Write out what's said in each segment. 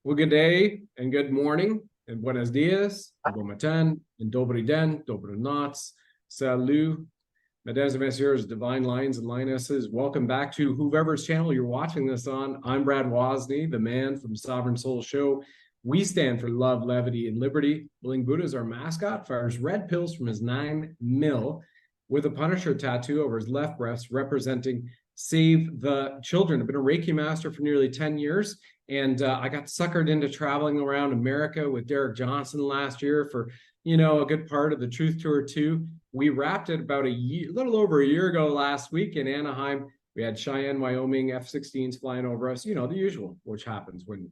Well, good day and good morning and buenos dias, and bon matin, and dobry den, dobry noc, salut, mesdames and messieurs, divine lions and lionesses. Welcome back to whoever's channel you're watching this on. I'm Brad Wozny, the man from Sovereign Soul Show. We stand for love, levity, and liberty. Bling Buddha is our mascot, fires red pills from his 9mm with a Punisher tattoo over his left breast representing Save the Children. I've been a Reiki master for nearly 10 years. And I got suckered into traveling around America with Derek Johnson last year for, a good part of the Truth Tour 2. We wrapped it about a little over a year ago last week in Anaheim. We had Cheyenne, Wyoming, F-16s flying over us, the usual, which happens when,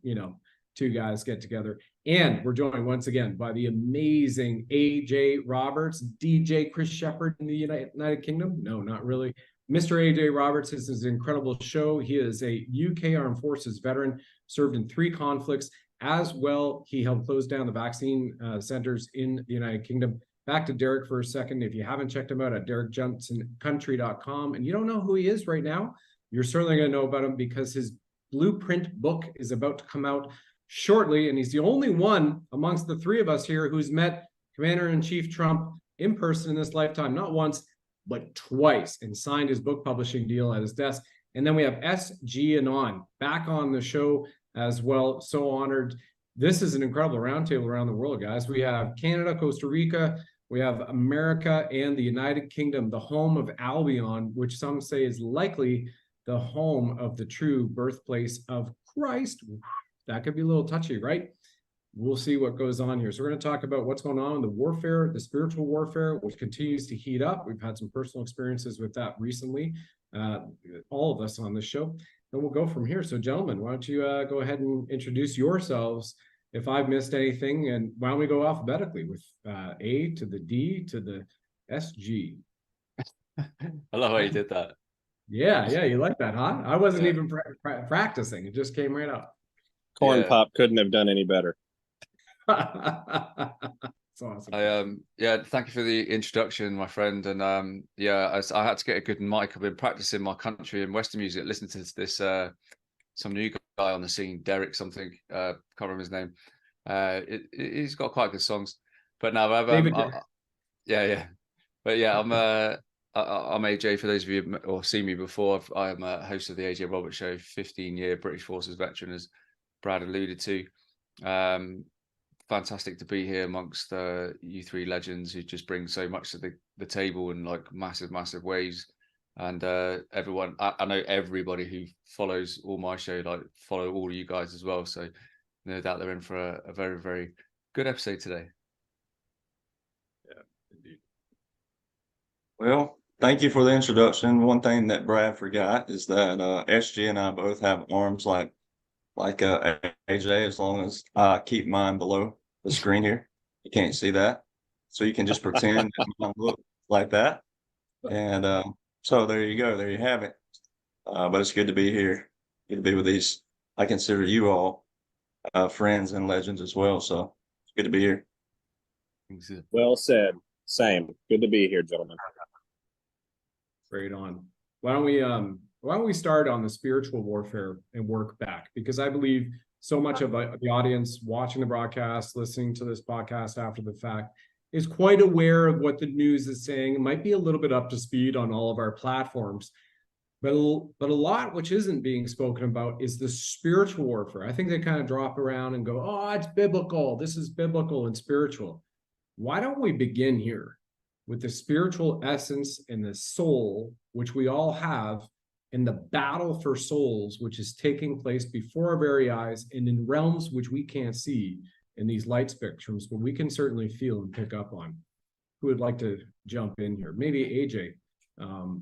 two guys get together. And we're joined once again by the amazing AJ Roberts, DJ Chris Shepard in the United Kingdom. No, not really. Mr. AJ Roberts, this is an incredible show. He is a UK Armed Forces veteran, served in 3 conflicts. As well, he helped close down the vaccine centers in the United Kingdom. Back to Derek for a second. If you haven't checked him out at derekjohnsоncountry.com and you don't know who he is right now, you're certainly going to know about him because his blueprint book is about to come out shortly. And he's the only one amongst the 3 of us here who's met Commander-in-Chief Trump in person in this lifetime, not once, but twice, and signed his book publishing deal at his desk. And then we have SG Anon back on the show as well. So honored. This is an incredible roundtable around the world, guys. We have Canada, Costa Rica, we have America, and the United Kingdom, the home of Albion, which some say is likely the home of the true birthplace of Christ. That could be a little touchy, right? We'll see what goes on here. So we're going to talk about what's going on in the warfare, the spiritual warfare, which continues to heat up. We've had some personal experiences with that recently, all of us on this show. And we'll go from here. So gentlemen, why don't you go ahead and introduce yourselves if I've missed anything, and why don't we go alphabetically with A to the D to the SG. I love how you did that. Yeah, you like that, huh? I wasn't even practicing. It just came right up. Corn Pop couldn't have done any better. That's awesome. Thank you for the introduction, my friend. And I had to get a good mic. I've been practicing my country and Western music, listening to this some new guy on the scene, Derek something, can't remember his name. He's got quite good songs. But now I'm AJ. For those of you who seen me before, I'm a host of the AJ Roberts Show, 15-year British Forces veteran, as Brad alluded to. Fantastic to be here amongst you 3 legends who just bring so much to the table in like massive ways. And everyone, I know everybody who follows all my show, like follow all of you guys as well. So no doubt they're in for a very, very good episode today. Yeah, indeed. Well, thank you for the introduction. One thing that Brad forgot is that SG and I both have arms like AJ, as long as I keep mine below the screen here. You can't see that. So you can just pretend that mine look like that. And so there you go. There you have it. But it's good to be here. Good to be with these. I consider you all friends and legends as well. So it's good to be here. Well said. Same. Good to be here, gentlemen. Right on. Why don't we start on the spiritual warfare and work back? Because I believe so much of the audience watching the broadcast, listening to this podcast after the fact, is quite aware of what the news is saying. It might be a little bit up to speed on all of our platforms, but a lot which isn't being spoken about is the spiritual warfare. I think they kind of drop around and go, oh, it's biblical. This is biblical and spiritual. Why don't we begin here with the spiritual essence and the soul, which we all have, in the battle for souls, which is taking place before our very eyes and in realms which we can't see in these light spectrums, but we can certainly feel and pick up on. Who would like to jump in here? Maybe AJ,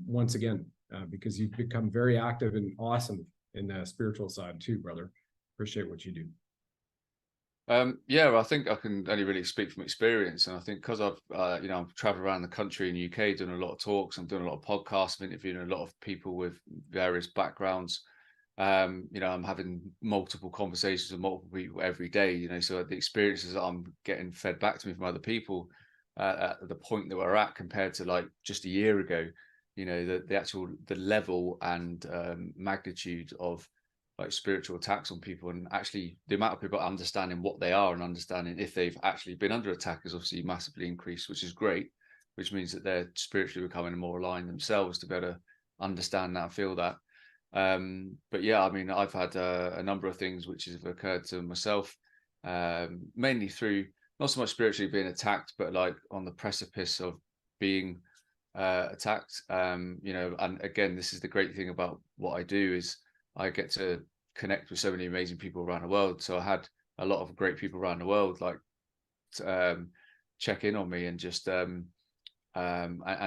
once again, because you've become very active and awesome in the spiritual side too, brother. Appreciate what you do. I think I can only really speak from experience, and I think because I've I've traveled around the country in the UK doing a lot of talks, I'm doing a lot of podcasts, I'm interviewing a lot of people with various backgrounds. I'm having multiple conversations with multiple people every day, so the experiences that I'm getting fed back to me from other people at the point that we're at compared to like just a year ago, the level and magnitude of like spiritual attacks on people, and actually the amount of people understanding what they are and understanding if they've actually been under attack is obviously massively increased, which is great, which means that they're spiritually becoming more aligned themselves to be able to understand that and feel that. But yeah, I mean, I've had a number of things which have occurred to myself, mainly through not so much spiritually being attacked, but like on the precipice of being attacked. You know, and again, this is the great thing about what I do, is I get to connect with so many amazing people around the world. So I had a lot of great people around the world like check in on me and just and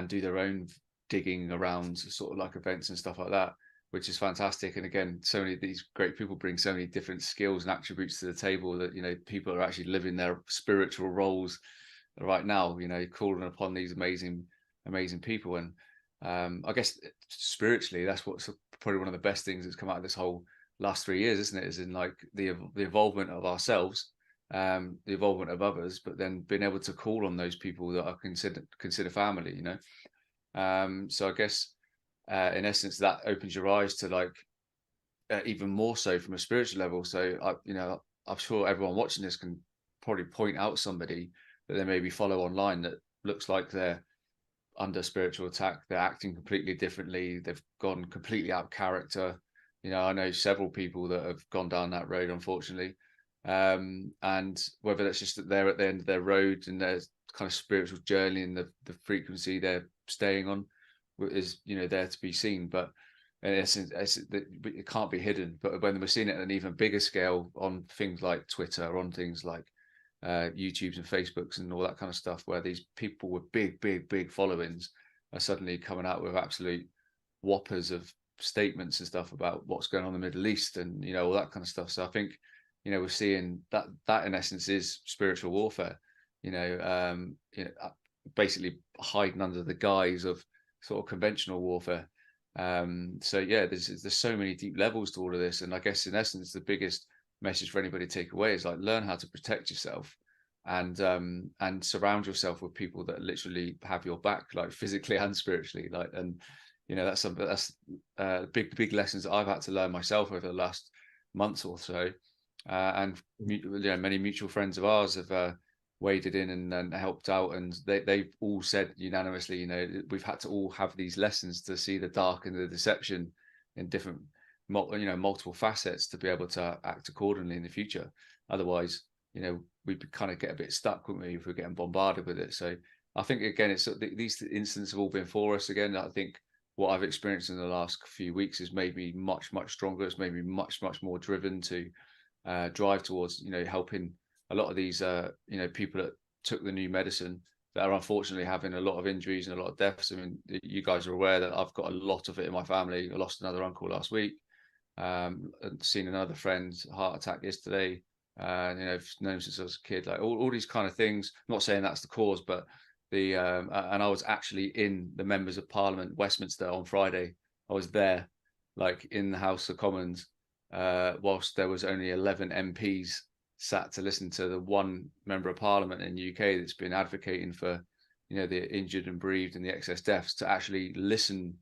do their own digging around sort of like events and stuff like that, which is fantastic. And again, so many of these great people bring so many different skills and attributes to the table that, you know, people are actually living their spiritual roles right now, you know, calling upon these amazing people. And I guess spiritually, that's what's probably one of the best things that's come out of this whole last 3 years, isn't it? Is in like the involvement of ourselves, the involvement of others, but then being able to call on those people that are consider family, you know. So I guess in essence that opens your eyes to like even more so from a spiritual level. So you know, I'm sure everyone watching this can probably point out somebody that they maybe follow online that looks like they're under spiritual attack, they're acting completely differently, they've gone completely out of character. You know, I know several people that have gone down that road, unfortunately. And whether that's just that they're at the end of their road and their kind of spiritual journey and the frequency they're staying on is, you know, there to be seen. But in essence, it can't be hidden. But when we're seeing it at an even bigger scale on things like Twitter, on things like YouTubes and Facebooks and all that kind of stuff, where these people with big followings are suddenly coming out with absolute whoppers of statements and stuff about what's going on in the Middle East and, you know, all that kind of stuff. So I think, you know, we're seeing that in essence is spiritual warfare, you know, basically hiding under the guise of sort of conventional warfare. So yeah, there's so many deep levels to all of this. And I guess in essence, the biggest message for anybody to take away is like, learn how to protect yourself and surround yourself with people that literally have your back, like physically and spiritually. Like, and you know, that's big lessons that I've had to learn myself over the last months or so. And you know, many mutual friends of ours have waded in and helped out, and they've all said unanimously, you know, we've had to all have these lessons to see the dark and the deception in different, you know, multiple facets to be able to act accordingly in the future. Otherwise, you know, we'd kind of get a bit stuck, wouldn't we, if we're getting bombarded with it. So I think again, it's these incidents have all been for us. Again, I think what I've experienced in the last few weeks has made me much stronger. It's made me much more driven to drive towards, you know, helping a lot of these you know, people that took the new medicine that are unfortunately having a lot of injuries and a lot of deaths. I mean, you guys are aware that I've got a lot of it in my family. I lost another uncle last week, seen another friend heart attack yesterday, you know, known since I was a kid. Like all these kind of things. I'm not saying that's the cause, but the and I was actually in the Members of Parliament Westminster on Friday. I was there, like in the House of Commons, whilst there was only 11 MPs sat to listen to the one member of Parliament in the UK that's been advocating for, you know, the injured and bereaved and the excess deaths, to actually listen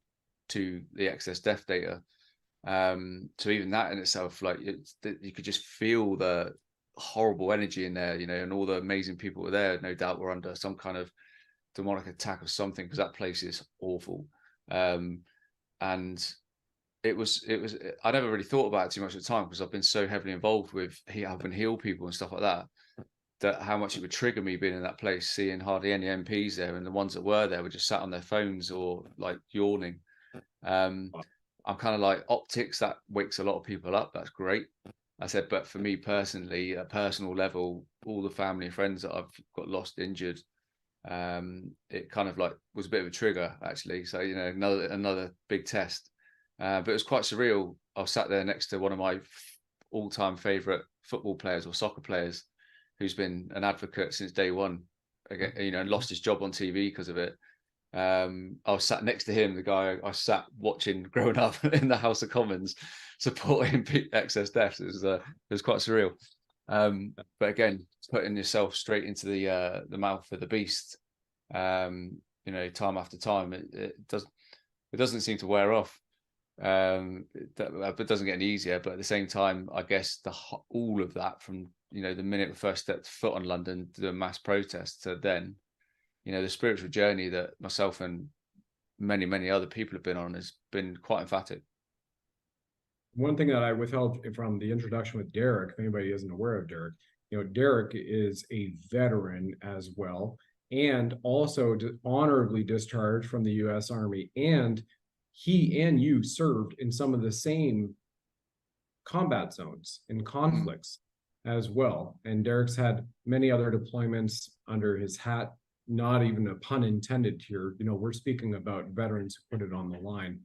to the excess death data. So even that in itself, like you could just feel the horrible energy in there, you know, and all the amazing people were there. No doubt were under some kind of demonic attack of something, because that place is awful. And it was I never really thought about it too much at the time, because I've been so heavily involved with helping heal people and stuff like that how much it would trigger me being in that place, seeing hardly any MPs there, and the ones that were there were just sat on their phones or like yawning. I'm kind of like, optics, that wakes a lot of people up, that's great. I said, but for me personally, at a personal level, all the family and friends that I've got lost, injured, it kind of like was a bit of a trigger actually. So, you know, another big test. But it was quite surreal. I was sat there next to one of my all-time favorite football players or soccer players, who's been an advocate since day one, again, you know, and lost his job on TV because of it. I was sat next to him, the guy I sat watching growing up in the House of Commons, supporting excess deaths. It was quite surreal. But again, putting yourself straight into the mouth of the beast, you know, time after time, it doesn't seem to wear off. It doesn't get any easier. But at the same time, I guess all of that from, you know, the minute we first stepped foot on London to the mass protests to then, you know, the spiritual journey that myself and many, many other people have been on has been quite emphatic. One thing that I withheld from the introduction with Derek, if anybody isn't aware of Derek, you know, Derek is a veteran as well, and also honorably discharged from the U.S. Army, and he and you served in some of the same combat zones and conflicts as well. And Derek's had many other deployments under his hat, not even a pun intended here. You know, we're speaking about veterans who put it on the line.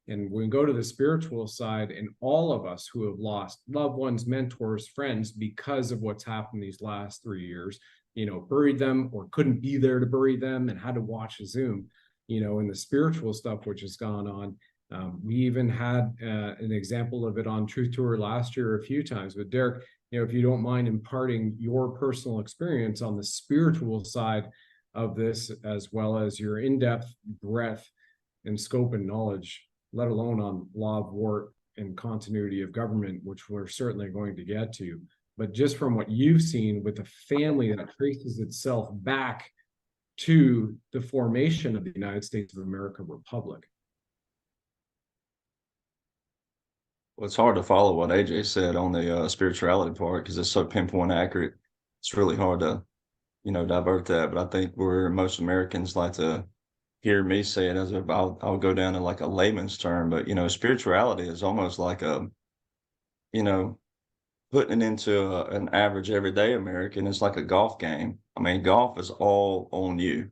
And when we go to the spiritual side, and all of us who have lost loved ones, mentors, friends, because of what's happened these last 3 years, you know, buried them or couldn't be there to bury them and had to watch a Zoom, you know, and the spiritual stuff which has gone on. We even had an example of it on Truth Tour last year a few times. But Derek, you know, if you don't mind imparting your personal experience on the spiritual side of this, as well as your in-depth breadth and scope and knowledge, let alone on law of war and continuity of government, which we're certainly going to get to. But just from what you've seen with a family that traces itself back to the formation of the United States of America Republic. Well, it's hard to follow what AJ said on the spirituality part because it's so pinpoint accurate. It's really hard to, you know, divert that. But I think where most Americans like to hear me say it, as if I'll go down to like a layman's term, but, you know, spirituality is almost like a, you know, putting it into an average everyday American. It's like a golf game. I mean, golf is all on you.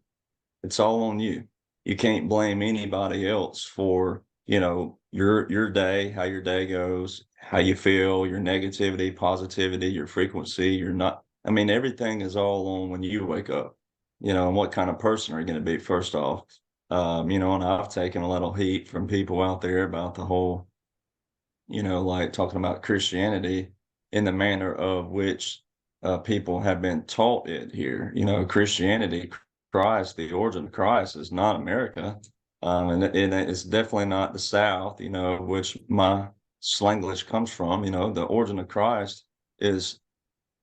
It's all on you. You can't blame anybody else for, you know, your day, how your day goes, how you feel, your negativity, positivity, your frequency, I mean, everything is all on when you wake up, you know, and what kind of person are you going to be first off. You know, and I've taken a little heat from people out there about the whole, you know, like talking about Christianity in the manner of which people have been taught it here. You know, Christianity, Christ, the origin of Christ is not America. And it's definitely not the South, you know, which my Slanglish comes from. You know, the origin of Christ is,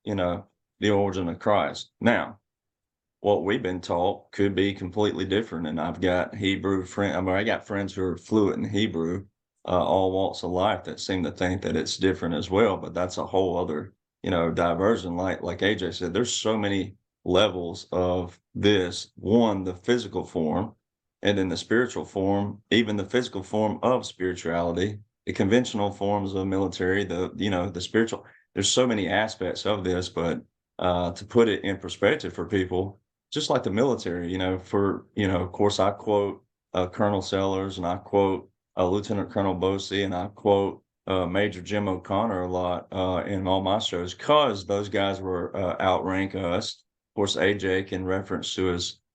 you know, the origin of Christ. Now, what we've been taught could be completely different. And I've got Hebrew friends. I mean, I got friends who are fluent in Hebrew, all walks of life, that seem to think that it's different as well. But that's a whole other, you know, diversion. Like AJ said, there's so many levels of this. One, the physical form, and then the spiritual form, even the physical form of spirituality, the conventional forms of military, the spiritual. There's so many aspects of this, but to put it in perspective for people, just like the military, you know, of course, I quote Colonel Sellers, and I quote Lieutenant Colonel Bosey, and I quote Major Jim O'Connor a lot in all my shows, because those guys were outrank us. Of course, AJ can reference to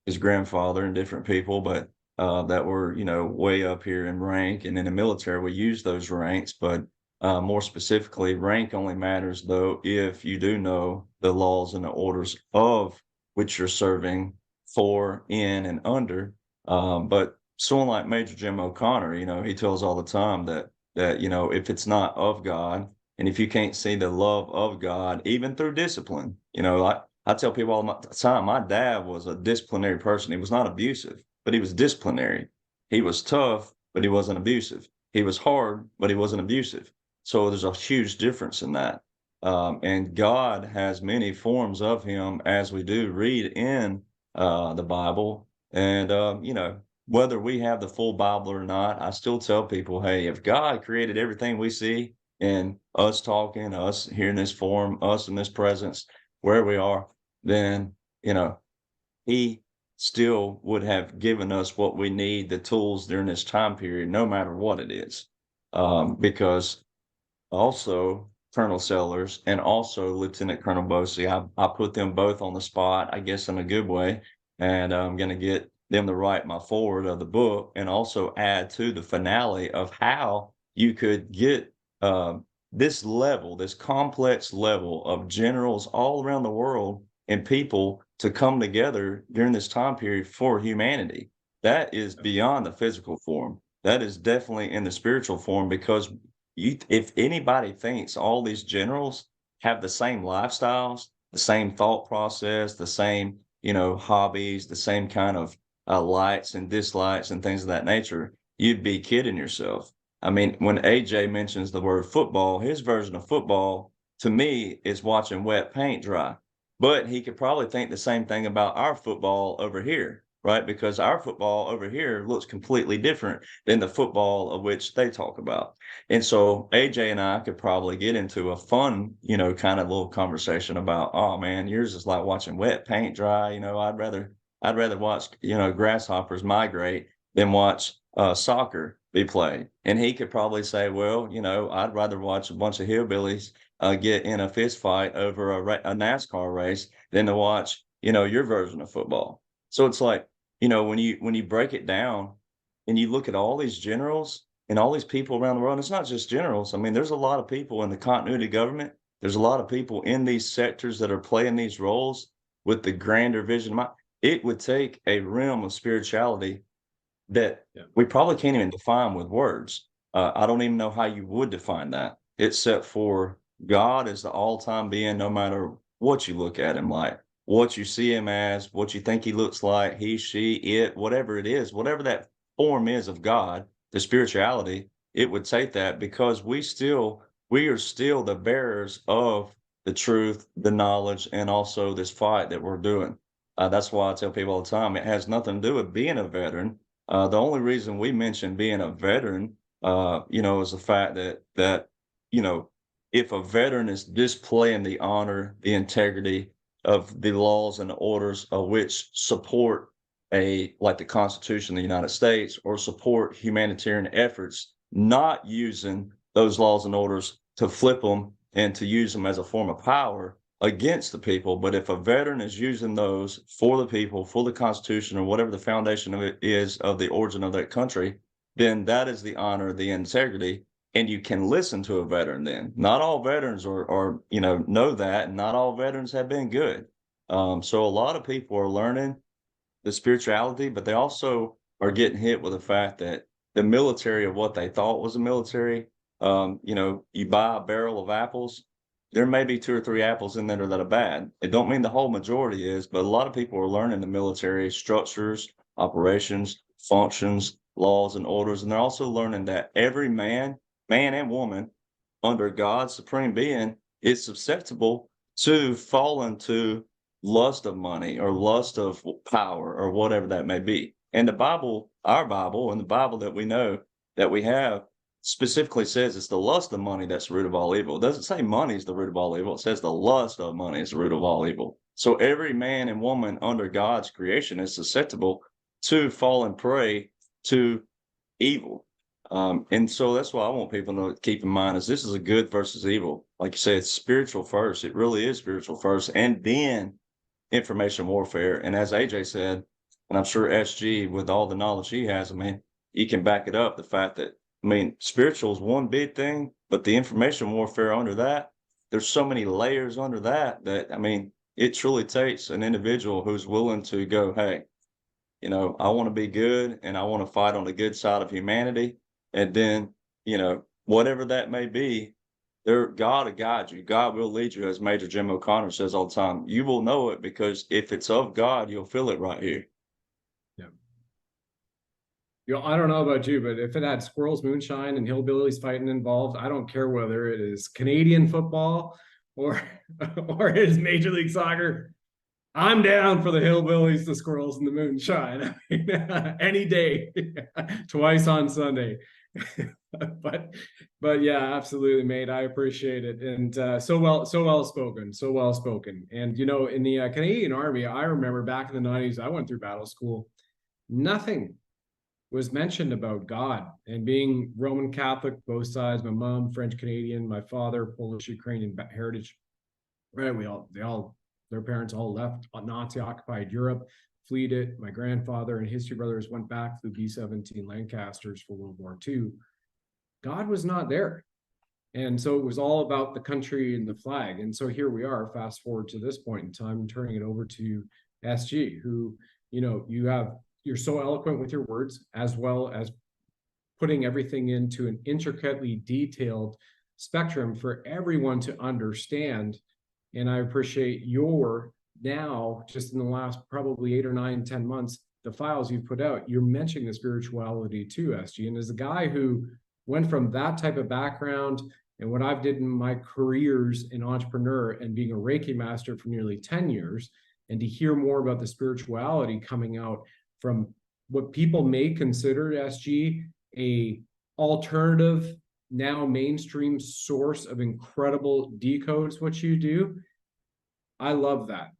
his grandfather and different people, but that were, you know, way up here in rank. And in the military, we use those ranks, but more specifically, rank only matters, though, if you do know the laws and the orders of which you're serving for, in, and under. But someone like Major Jim O'Connor, you know, he tells all the time that, you know, if it's not of God, and if you can't see the love of God, even through discipline, you know, I tell people all the time, my dad was a disciplinary person. He was not abusive, but he was disciplinary. He was tough, but he wasn't abusive. He was hard, but he wasn't abusive. So there's a huge difference in that. And God has many forms of him, as we do read in the Bible. And, you know, whether we have the full Bible or not, I still tell people, hey, if God created everything we see, and us talking, us hearing this form, us in this presence, where we are, then, you know, he still would have given us what we need, the tools during this time period, no matter what it is. Because also Colonel Sellers and also Lieutenant Colonel Bosey, I put them both on the spot, I guess in a good way, and I'm going to get them to write my foreword of the book, and also add to the finale of how you could get this level, this complex level of generals all around the world and people to come together during this time period for humanity. That is beyond the physical form. that is definitely in the spiritual form, because if anybody thinks all these generals have the same lifestyles, the same thought process, the same, hobbies, the same kind of likes and dislikes and things of that nature, you'd be kidding yourself. I mean, when AJ mentions the word football, his version of football to me is watching wet paint dry. But he could probably think the same thing about our football over here, right? Because our football over here looks completely different than the football of which they talk about. And so AJ and I could probably get into a fun, kind of little conversation about, oh man, yours is like watching wet paint dry. I'd rather watch, grasshoppers migrate than watch soccer be played. And he could probably say, well, I'd rather watch a bunch of hillbillies get in a fist fight over a NASCAR race than to watch, your version of football. So it's like, when you break it down and you look at all these generals and all these people around the world, it's not just generals. I mean, there's a lot of people in the continuity government. There's a lot of people in these sectors that are playing these roles with the grander vision. It would take a realm of spirituality that we probably can't even define with words. I don't even know how you would define that, except for God is the all-time being, no matter what you look at him like, what you see him as, what you think he looks like, he, she, it, whatever it is, whatever that form is of God, the spirituality, it would take that, because we are still the bearers of the truth, the knowledge, and also this fight that we're doing. That's why I tell people all the time, it has nothing to do with being a veteran. The only reason we mention being a veteran, is the fact that if a veteran is displaying the honor, the integrity of the laws and the orders of which support like the Constitution of the United States, or support humanitarian efforts, not using those laws and orders to flip them and to use them as a form of power against the people. But if a veteran is using those for the people, for the Constitution, or whatever the foundation of it is of the origin of that country, then that is the honor, the integrity. And you can listen to a veteran then. Not all veterans are know that, and not all veterans have been good. So a lot of people are learning the spirituality, but they also are getting hit with the fact that the military, of what they thought was a military, you buy a barrel of apples, there may be 2 or 3 apples in there that are bad. It don't mean the whole majority is, but a lot of people are learning the military structures, operations, functions, laws, and orders. And they're also learning that every man and woman under God's supreme being is susceptible to fall into lust of money or lust of power or whatever that may be. And the Bible, our Bible, and the Bible that we know that we have, specifically says it's the lust of money that's the root of all evil. It doesn't say money is the root of all evil. It says the lust of money is the root of all evil. So every man and woman under God's creation is susceptible to fall and prey to evil. And so that's why I want people to keep in mind is this is a good versus evil. Like you said, it's spiritual first. It really is spiritual first, and then information warfare. And as AJ said, and I'm sure SG, with all the knowledge he has, I mean, he can back it up. The fact that, spiritual is one big thing, but the information warfare under that, there's so many layers under that, it truly takes an individual who's willing to go, hey, I want to be good and I want to fight on the good side of humanity. And then, whatever that may be, God will guide you. God will lead you, as Major Jim O'Connor says all the time. You will know it, because if it's of God, you'll feel it right here. Yeah. I don't know about you, but if it had squirrels, moonshine, and hillbillies fighting involved, I don't care whether it is Canadian football or it is Major League Soccer. I'm down for the hillbillies, the squirrels, and the moonshine. Any day, twice on Sunday. but yeah, absolutely, mate. I appreciate it, and so well spoken. And in the Canadian Army, I remember back in the 90s, I went through battle school. Nothing was mentioned about God, and being Roman Catholic, both sides. My mom French Canadian, my father Polish Ukrainian heritage. Right, their parents all left Nazi occupied Europe, fled it. My grandfather and his 2 brothers went back to the B-17 Lancasters for World War II. God was not there. And so it was all about the country and the flag. And so here we are, fast forward to this point in time, turning it over to SG, who, you're so eloquent with your words, as well as putting everything into an intricately detailed spectrum for everyone to understand. And I appreciate your now, just in the last probably 8 or 9, 10 months, the files you've put out, you're mentioning the spirituality too, SG. And as a guy who went from that type of background and what I've did in my careers in entrepreneur and being a Reiki master for nearly 10 years, and to hear more about the spirituality coming out from what people may consider, SG, a alternative, now mainstream source of incredible decodes, what you do. I love that,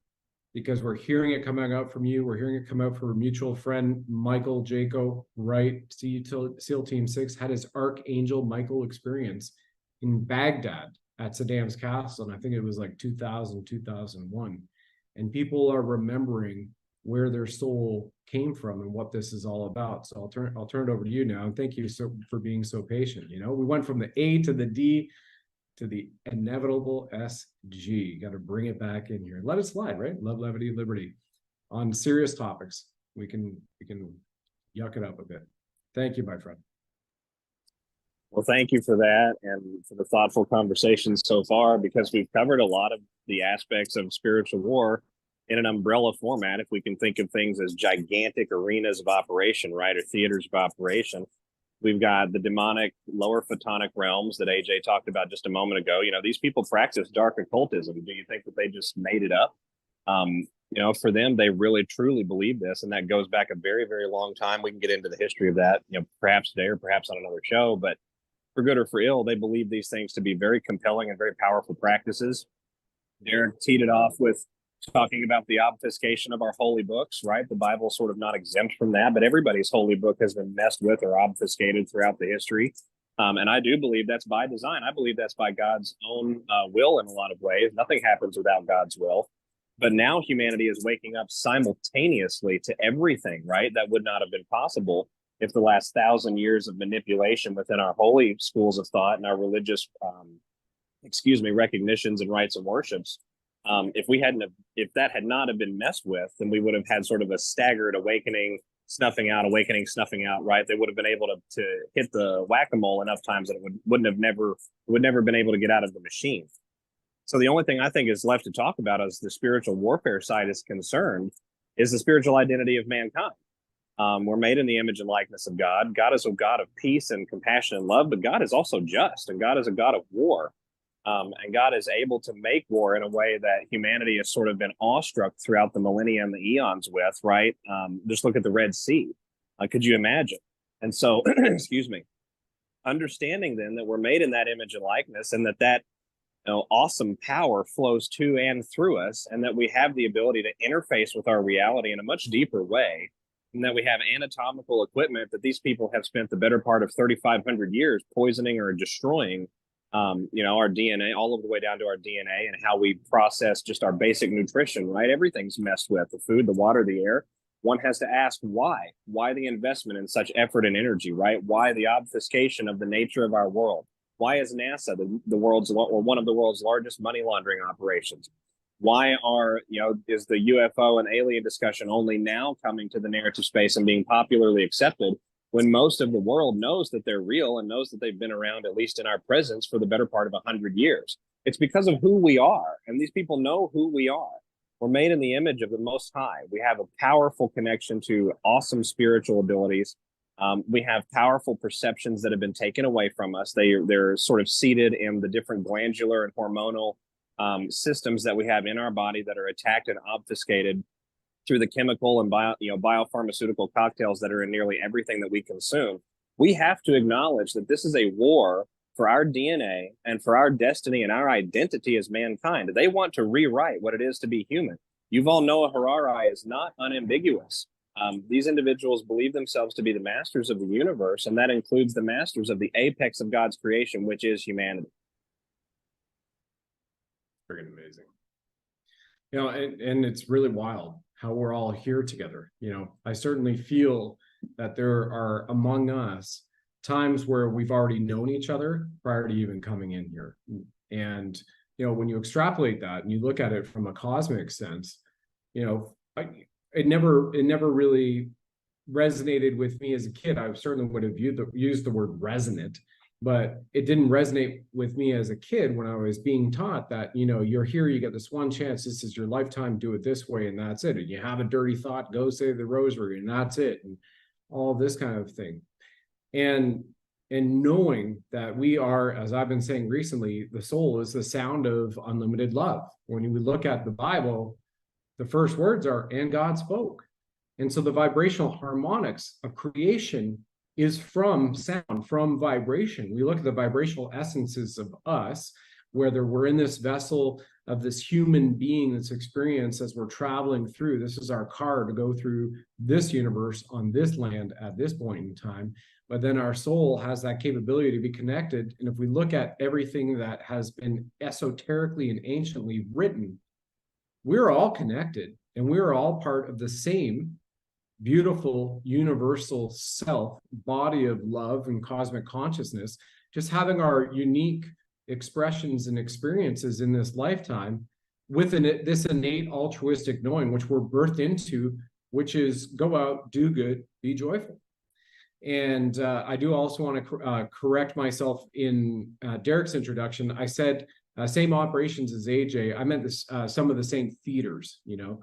because we're hearing it coming out from you. We're hearing it come out from a mutual friend, Michael Jaco, right? SEAL Team 6 had his Archangel Michael experience in Baghdad at Saddam's castle. And I think it was like 2000, 2001. And people are remembering where their soul came from and what this is all about. So I'll turn it over to you now. And thank you for being so patient. You know, we went from the A to the D to the inevitable SG. Got to bring it back in here. Let it slide, right? Love, levity, liberty. On serious topics, we can yuck it up a bit. Thank you, my friend. Well, thank you for that and for the thoughtful conversation so far, because we've covered a lot of the aspects of spiritual war in an umbrella format. If we can think of things as gigantic arenas of operation, right, or theaters of operation, we've got the demonic lower photonic realms that AJ talked about just a moment ago. You know, these people practice dark occultism. Do you think that they just made it up? You know, for them, they really truly believe this, and that goes back a very, very long time. We can get into the history of that, you know, perhaps today or perhaps on another show, but for good or for ill, they believe these things to be very compelling and very powerful practices. Derek teed it off with talking about the obfuscation of our holy books, right? The Bible's sort of not exempt from that, but everybody's holy book has been messed with or obfuscated throughout the history. And I do believe that's by design. I believe that's by God's own will in a lot of ways. Nothing happens without God's will. But now humanity is waking up simultaneously to everything, right? That would not have been possible if the last 1,000 years of manipulation within our holy schools of thought and our religious, recognitions and rites and worships, if that had not have been messed with, then we would have had sort of a staggered awakening, snuffing out, right? They would have been able to hit the whack-a-mole enough times that it would never been able to get out of the machine. So the only thing I think is left to talk about as the spiritual warfare side is concerned is the spiritual identity of mankind. We're made in the image and likeness of God. God is a God of peace and compassion and love, but God is also just, and God is a God of war. And God is able to make war in a way that humanity has sort of been awestruck throughout the millennia and the eons with, right? Just look at the Red Sea. Could you imagine? And so, understanding then that we're made in that image and likeness, and that awesome power flows to and through us, and that we have the ability to interface with our reality in a much deeper way, and that we have anatomical equipment that these people have spent the better part of 3,500 years poisoning or destroying, our DNA, all of the way down to our DNA and how we process just our basic nutrition, right? Everything's messed with: the food, the water, the air. One has to ask why the investment in such effort and energy, right? Why the obfuscation of the nature of our world? Why is NASA the world's, or one of the world's largest money laundering operations? Why is the UFO and alien discussion only now coming to the narrative space and being popularly accepted, when most of the world knows that they're real and knows that they've been around, at least in our presence, for the better part of 100 years? It's because of who we are, and these people know who we are. We're made in the image of the Most High. We have a powerful connection to awesome spiritual abilities. We have powerful perceptions that have been taken away from us. They're sort of seated in the different glandular and hormonal systems that we have in our body that are attacked and obfuscated through the chemical and biopharmaceutical cocktails that are in nearly everything that we consume. We have to acknowledge that this is a war for our DNA and for our destiny and our identity as mankind. They want to rewrite what it is to be human. Yuval Noah Harari is not unambiguous. These individuals believe themselves to be the masters of the universe, and that includes the masters of the apex of God's creation, which is humanity. Freaking amazing. And it's really wild how we're all here together. I certainly feel that there are among us times where we've already known each other prior to even coming in here. And, when you extrapolate that and you look at it from a cosmic sense, it never really resonated with me as a kid. I certainly would have used the word resonant, but it didn't resonate with me as a kid when I was being taught that, you know, you're here, you get this one chance, this is your lifetime, do it this way, and that's it. And you have a dirty thought, go say the rosary, and that's it, and all this kind of thing. And knowing that we are, as I've been saying recently, the soul is the sound of unlimited love. When we look at the Bible, the first words are, and God spoke. And so the vibrational harmonics of creation is from sound, from vibration. We look at the vibrational essences of us, whether we're in this vessel of this human being that's experienced as we're traveling through. This is our car to go through this universe on this land at this point in time. But then our soul has that capability to be connected. And if we look at everything that has been esoterically and anciently written, we're all connected, and we're all part of the same beautiful universal self, body of love and cosmic consciousness, just having our unique expressions and experiences in this lifetime with this innate altruistic knowing, which we're birthed into, which is go out, do good, be joyful. And I do also want to correct myself in Derek's introduction. I said same operations as AJ. I meant this some of the same theaters, you know,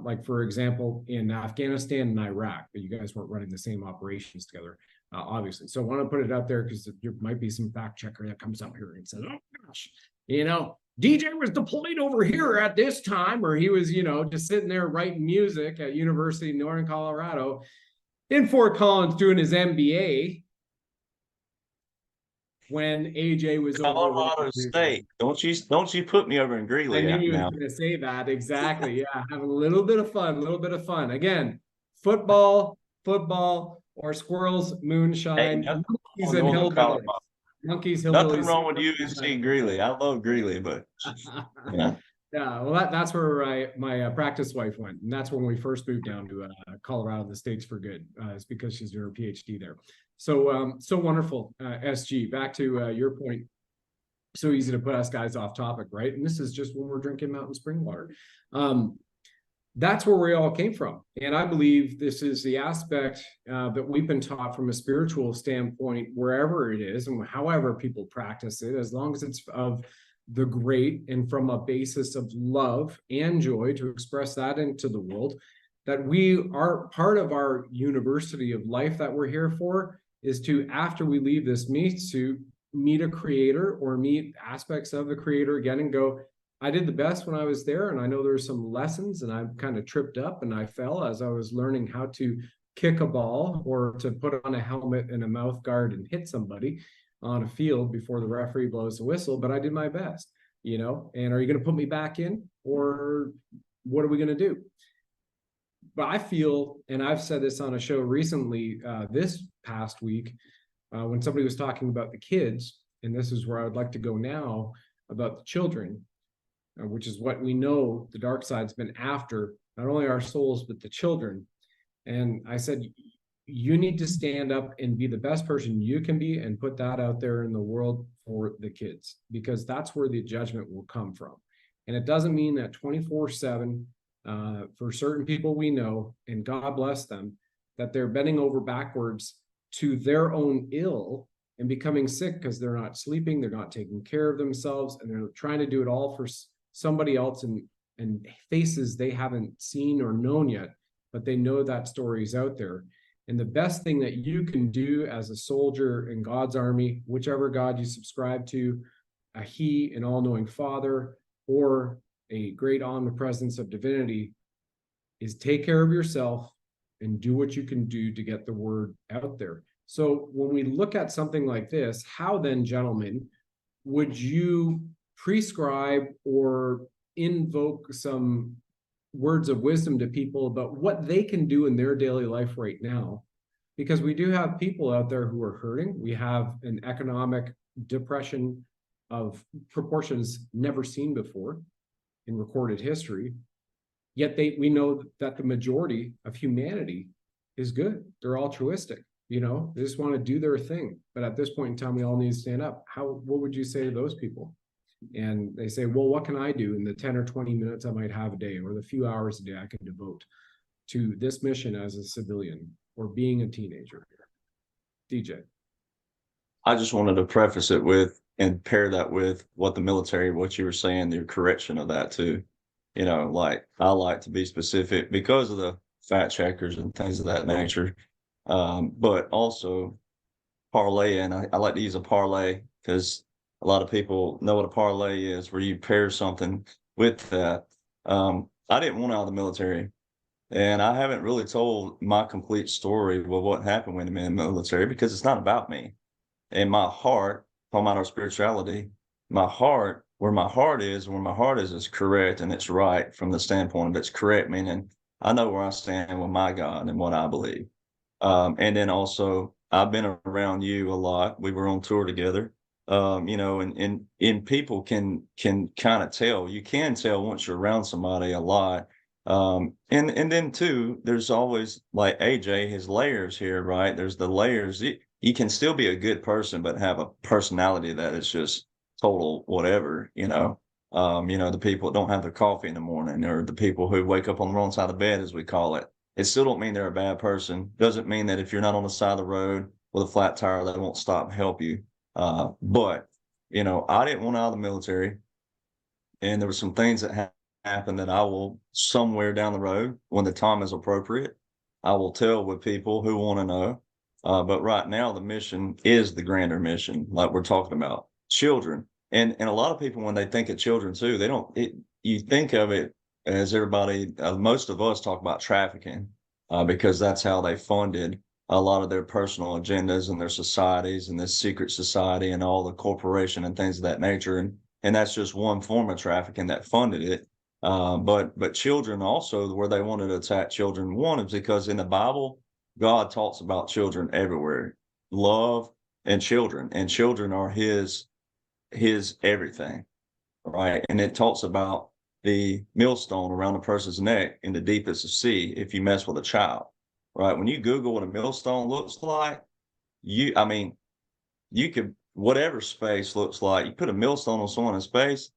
like for example, in Afghanistan and Iraq, but you guys weren't running the same operations together, obviously. So I want to put it out there because there might be some fact checker that comes up here and says, oh gosh, you know, DJ was deployed over here at this time, or he was, you know, just sitting there writing music at University of Northern Colorado in Fort Collins doing his MBA when AJ was Colorado State. Don't you put me over in Greeley. I knew you now. were going to say that. Exactly. Yeah. Have a little bit of fun, Again, football, or squirrels, moonshine, Hey, monkeys and hillbillies. Monkeys, hillbillies. Nothing wrong with UNC Greeley. I love Greeley, but yeah. Yeah, well, that's where my practice wife went, and that's when we first moved down to Colorado, the States for good. It's because she's doing her PhD there. So, so wonderful, SG. Back to your point. So easy to put us guys off topic, right? And this is just when we're drinking mountain spring water. That's where we all came from, and I believe this is the aspect that we've been taught from a spiritual standpoint, wherever it is and however people practice it, as long as it's of the great and from a basis of love and joy to express that into the world, that we are part of our university of life that we're here for is to, after we leave this meet, to meet a creator or meet aspects of the creator again and go, I did the best when I was there, and I know there's some lessons and I kind of tripped up and I fell as I was learning how to kick a ball or to put on a helmet and a mouth guard and hit somebody on a field before the referee blows the whistle, but I did my best, you know. And are you going to put me back in, or what are we going to do? But I feel, and I've said this on a show recently, this past week, when somebody was talking about the kids, and this is where I would like to go now, about the children, which is what we know the dark side's been after, not only our souls, but the children. And I said, you need to stand up and be the best person you can be and put that out there in the world for the kids, because that's where the judgment will come from. And it doesn't mean that 24/7, for certain people we know, and God bless them, that they're bending over backwards to their own ill and becoming sick because they're not sleeping, they're not taking care of themselves, and they're trying to do it all for somebody else and faces they haven't seen or known yet, but they know that story's out there. And the best thing that you can do as a soldier in God's army, whichever God you subscribe to, a He, an all-knowing Father, or a great omnipresence of divinity, is take care of yourself and do what you can do to get the word out there. So when we look at something like this, how then, gentlemen, would you prescribe or invoke some words of wisdom to people about what they can do in their daily life right now? Because we do have people out there who are hurting. We have an economic depression of proportions never seen before in recorded history. Yet we know that the majority of humanity is good. They're altruistic, you know, they just want to do their thing. But at this point in time, we all need to stand up. What would you say to those people? And they say, well, what can I do in the 10 or 20 minutes I might have a day, or the few hours a day I can devote to this mission as a civilian? or being a teenager here? DJ. I just wanted to preface it with and pair that with what the military, what you were saying, your correction of that too. You know, like I like to be specific because of the fact checkers and things of that nature. But also parlay, and I like to use a parlay because a lot of people know what a parlay is, where you pair something with that. I didn't want out of the military, and I haven't really told my complete story of what happened when I'm in the military because it's not about me. And my heart, talking about our spirituality, my heart, where my heart is correct and it's right from the standpoint of it's correct, meaning I know where I stand with my God and what I believe. And then also, I've been around you a lot. We were on tour together, you know, and people can kind of tell. You can tell once you're around somebody a lot. And then too, there's always like AJ, his layers here, right? There's the layers. You can still be a good person, but have a personality that is just total whatever, you know. The people that don't have their coffee in the morning, or the people who wake up on the wrong side of bed, as we call it. It still don't mean they're a bad person. Doesn't mean that if you're not on the side of the road with a flat tire, they won't stop and help you. But, you know, I didn't want out of the military. And there were some things that happened that I will somewhere down the road, when the time is appropriate, I will tell with people who want to know. But right now, the mission is the grander mission, like we're talking about children. And a lot of people, when they think of children too, you think of it as everybody, most of us talk about trafficking, because that's how they funded a lot of their personal agendas and their societies and this secret society and all the corporation and things of that nature. And that's just one form of trafficking that funded it. But children also, where they wanted to attack children, one is because in the Bible, God talks about children everywhere, love and children are his everything, right? And it talks about the millstone around a person's neck in the deepest of sea if you mess with a child, right? When you Google what a millstone looks like, you could, whatever space looks like, you put a millstone on someone in space,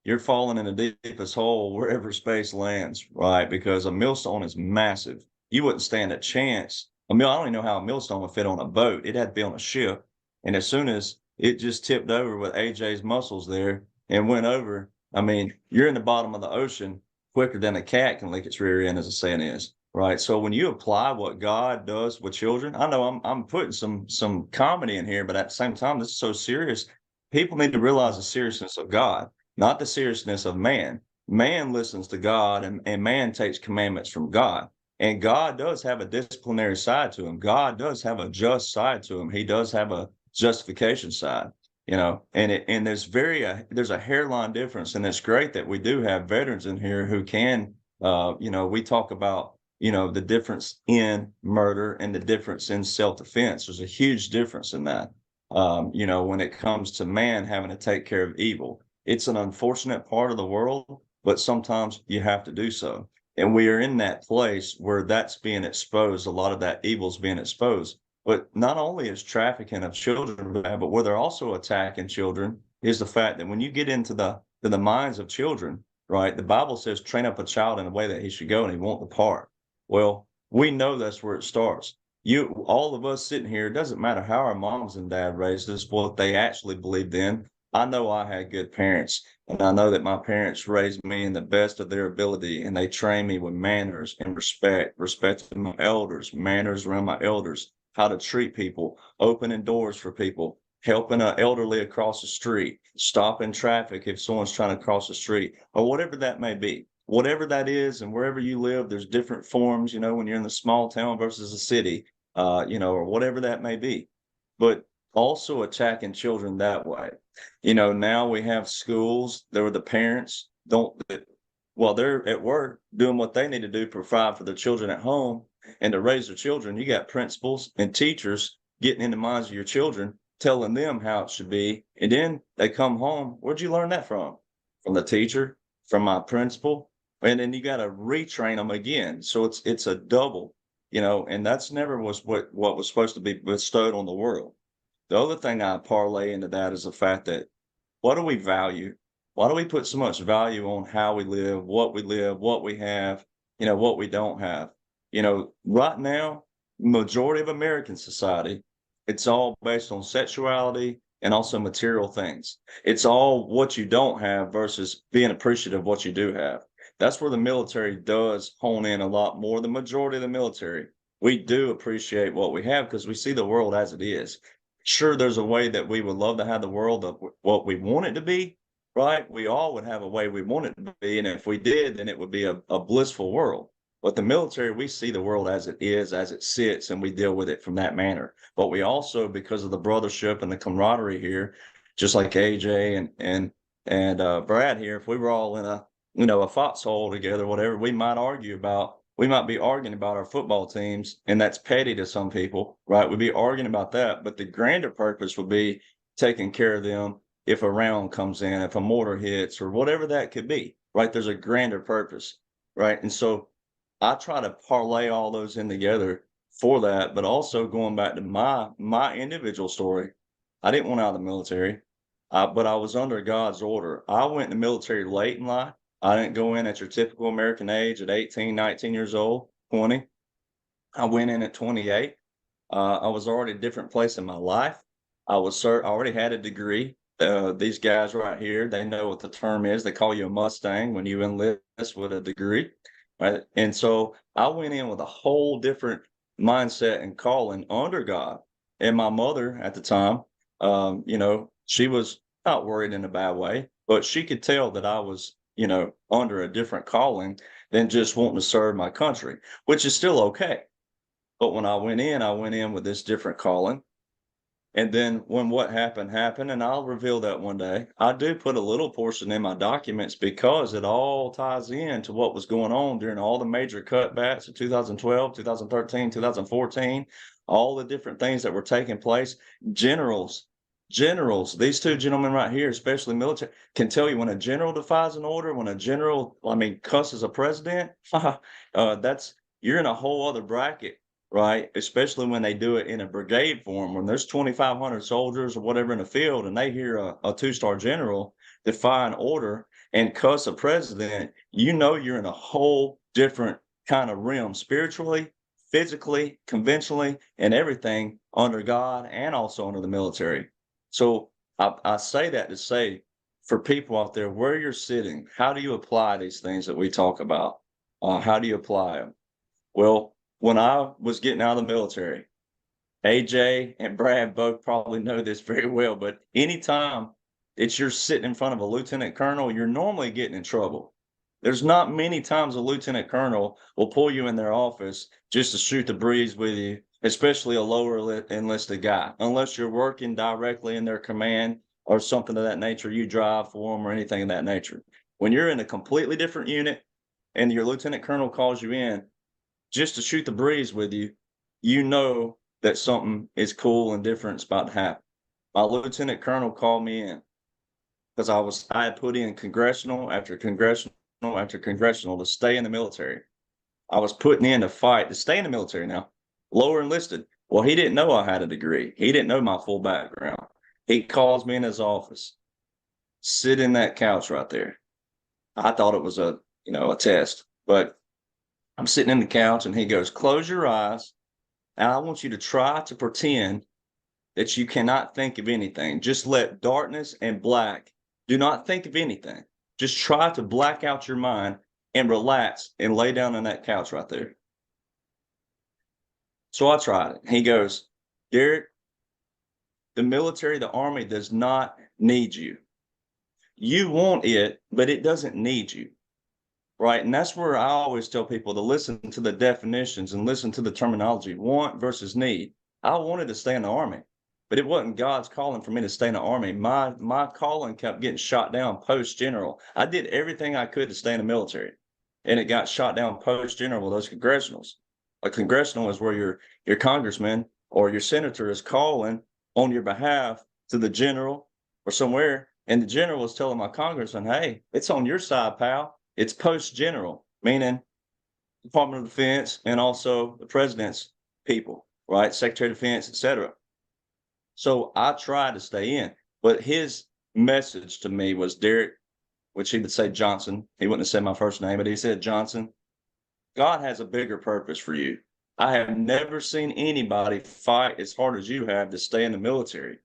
you're falling in the deepest hole wherever space lands, right? Because a millstone is massive. You wouldn't stand a chance. I don't even know how a millstone would fit on a boat. It had to be on a ship. And as soon as it just tipped over with AJ's muscles there and went over, I mean, you're in the bottom of the ocean quicker than a cat can lick its rear end, as the saying is, right? So when you apply what God does with children, I know I'm putting some comedy in here, but at the same time, this is so serious. People need to realize the seriousness of God, not the seriousness of man. Man listens to God, and man takes commandments from God. And God does have a disciplinary side to him. God does have a just side to him. He does have a justification side, you know, and there's a hairline difference. And it's great that we do have veterans in here who can, we talk about, the difference in murder and the difference in self-defense. There's a huge difference in that. When it comes to man having to take care of evil, it's an unfortunate part of the world, but sometimes you have to do so. And we are in that place where that's being exposed. A lot of that evil's being exposed. But not only is trafficking of children bad, but where they're also attacking children is the fact that when you get into the minds of children, right? The Bible says, train up a child in the way that he should go and he won't depart. Well, we know that's where it starts. All of us sitting here, it doesn't matter how our moms and dad raised us, what they actually believed in. I know I had good parents, and I know that my parents raised me in the best of their ability, and they trained me with manners and respecting my elders, manners around my elders, how to treat people, opening doors for people, helping an elderly across the street, stopping traffic if someone's trying to cross the street, or whatever that may be. Whatever that is, and wherever you live, there's different forms, when you're in the small town versus a city, or whatever that may be. But also attacking children that way. Now we have schools, there were the parents while they're at work doing what they need to do, provide for their children at home and to raise their children. You got principals and teachers getting in the minds of your children, telling them how it should be. And then they come home. Where'd you learn that from? From the teacher, from my principal. And then you got to retrain them again. So it's a double, and that's never was what was supposed to be bestowed on the world. The other thing I parlay into that is the fact that what do we value? Why do we put so much value on how we live, what we have, what we don't have? Right now, majority of American society, it's all based on sexuality and also material things. It's all what you don't have versus being appreciative of what you do have. That's where the military does hone in a lot more. The majority of the military, we do appreciate what we have because we see the world as it is. Sure, there's a way that we would love to have the world of what we want it to be, right? We all would have a way we want it to be. And if we did, then it would be a blissful world. But the military, we see the world as it is, as it sits, and we deal with it from that manner. But we also, because of the brothership and the camaraderie here, just like AJ and Brad here, if we were all in a foxhole together, whatever, we might be arguing about our football teams, and that's petty to some people, right? We'd be arguing about that, but the grander purpose would be taking care of them if a round comes in, if a mortar hits, or whatever that could be, right? There's a grander purpose, right? And so I try to parlay all those in together for that, but also going back to my individual story, I didn't want out of the military, but I was under God's order. I went in the military late in life. I didn't go in at your typical American age at 18, 19 years old, 20. I went in at 28. I was already a different place in my life. I already had a degree. These guys right here, they know what the term is. They call you a Mustang when you enlist with a degree. Right. And so I went in with a whole different mindset and calling under God. And my mother at the time, she was not worried in a bad way, but she could tell that I was, under a different calling than just wanting to serve my country, which is still okay. But when I went in with this different calling. And then when what happened, and I'll reveal that one day. I do put a little portion in my documents because it all ties in to what was going on during all the major cutbacks of 2012, 2013, 2014, all the different things that were taking place. Generals, these two gentlemen right here, especially military, can tell you when a general defies an order, when a general, cusses a president, you're in a whole other bracket. Right, especially when they do it in a brigade form, when there's 2,500 soldiers or whatever in the field, and they hear a two-star general defy an order and cuss a president, you're in a whole different kind of realm, spiritually, physically, conventionally, and everything under God and also under the military. So I say that to say, for people out there, where you're sitting, how do you apply these things that we talk about? How do you apply them? Well, when I was getting out of the military, AJ and Brad both probably know this very well, but anytime that you're sitting in front of a lieutenant colonel, you're normally getting in trouble. There's not many times a lieutenant colonel will pull you in their office just to shoot the breeze with you, especially a lower enlisted guy, unless you're working directly in their command or something of that nature, you drive for them or anything of that nature. When you're in a completely different unit and your lieutenant colonel calls you in, just to shoot the breeze with you, that something is cool and different's about to happen. My lieutenant colonel called me in because I had put in congressional after congressional after congressional to stay in the military. I was putting in to fight to stay in the military now, lower enlisted. Well, he didn't know I had a degree. He didn't know my full background. He calls me in his office, sit in that couch right there. I thought it was a test, but I'm sitting in the couch and he goes, close your eyes. And I want you to try to pretend that you cannot think of anything. Just let darkness and black, do not think of anything. Just try to black out your mind and relax and lay down on that couch right there. So I tried it. He goes, Derek, the military, the Army does not need you. You want it, but it doesn't need you. Right. And that's where I always tell people to listen to the definitions and listen to the terminology, want versus need. I wanted to stay in the Army, but it wasn't God's calling for me to stay in the Army. My calling kept getting shot down post-general. I did everything I could to stay in the military, and it got shot down post-general with those congressionals. A congressional is where your congressman or your senator is calling on your behalf to the general or somewhere, and the general is telling my congressman, hey, it's on your side, pal. It's post-general, meaning Department of Defense and also the president's people, right? Secretary of Defense, etc. So I tried to stay in, but his message to me was, Derek, which he would say Johnson. He wouldn't have said my first name, but he said, Johnson, God has a bigger purpose for you. I have never seen anybody fight as hard as you have to stay in the military.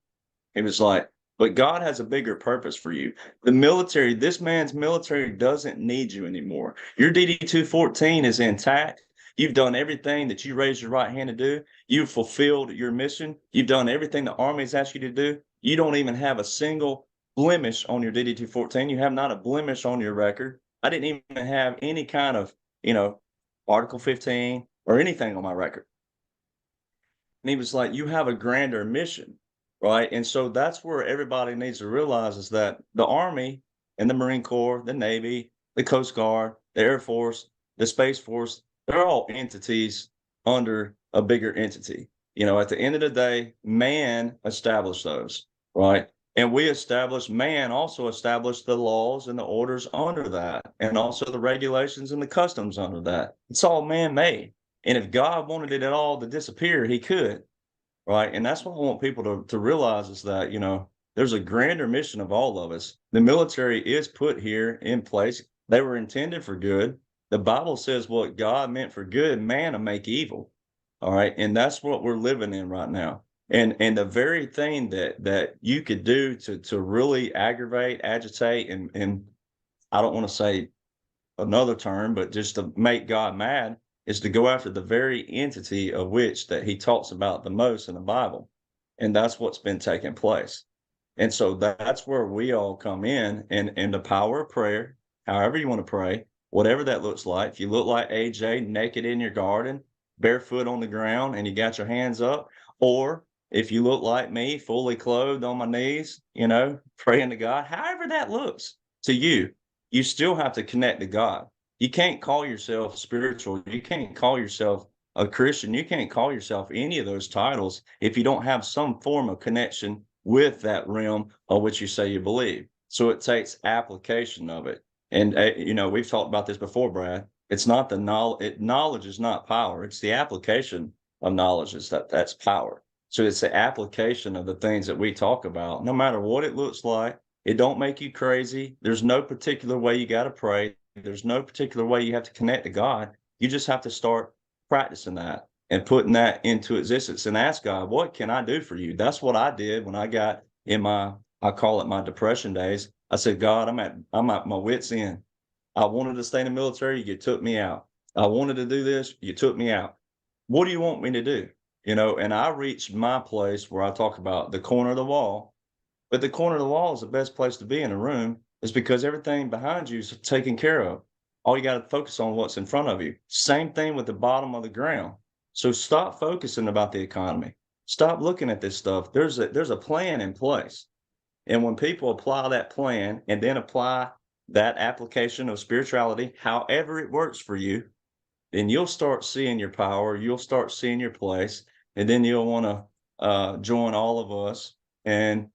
He was like, but God has a bigger purpose for you. The military, this man's military doesn't need you anymore. Your DD-214 is intact. You've done everything that you raised your right hand to do. You've fulfilled your mission. You've done everything the Army's asked you to do. You don't even have a single blemish on your DD-214. You have not a blemish on your record. I didn't even have any kind of, Article 15 or anything on my record. And he was like, you have a grander mission, right? And so that's where everybody needs to realize is that the Army and the Marine Corps, the Navy, the Coast Guard, the Air Force, the Space Force, they're all entities under a bigger entity. At the end of the day, man established those, right? And man also established the laws and the orders under that, and also the regulations and the customs under that. It's all man-made. And if God wanted it all to disappear, he could, right? And that's what I want people to realize is that, there's a grander mission of all of us. The military is put here in place. They were intended for good. The Bible says what God meant for good, man will make evil. All right. And that's what we're living in right now. And the very thing that you could do to really aggravate, agitate, and I don't want to say another term, but just to make God mad is to go after the very entity of which that he talks about the most in the Bible. And that's what's been taking place. And so that's where we all come in and the power of prayer, however you want to pray, whatever that looks like. If you look like AJ naked in your garden, barefoot on the ground, and you got your hands up, or if you look like me, fully clothed on my knees, praying to God, however that looks to you, you still have to connect to God. You can't call yourself spiritual. You can't call yourself a Christian. You can't call yourself any of those titles if you don't have some form of connection with that realm of which you say you believe. So it takes application of it. And, we've talked about this before, Brad. It's not the knowledge. Knowledge is not power. It's the application of knowledge that's power. So it's the application of the things that we talk about, no matter what it looks like. It don't make you crazy. There's no particular way you got to pray. There's no particular way you have to connect to God. You just have to start practicing that and putting that into existence and ask God, what can I do for you? That's what I did when I got in I call it my depression days. I said, God, I'm at my wit's end. I wanted to stay in the military. You took me out. I wanted to do this. You took me out. What do you want me to do? And I reached my place where I talk about the corner of the wall. But the corner of the wall is the best place to be in a room, is because everything behind you is taken care of. All you got to focus on what's in front of you. Same thing with the bottom of the ground. So stop focusing about the economy. Stop looking at this stuff. There's a plan in place. And when people apply that plan and then apply that application of spirituality, however it works for you, then you'll start seeing your power. You'll start seeing your place. And then you'll want to join all of us. And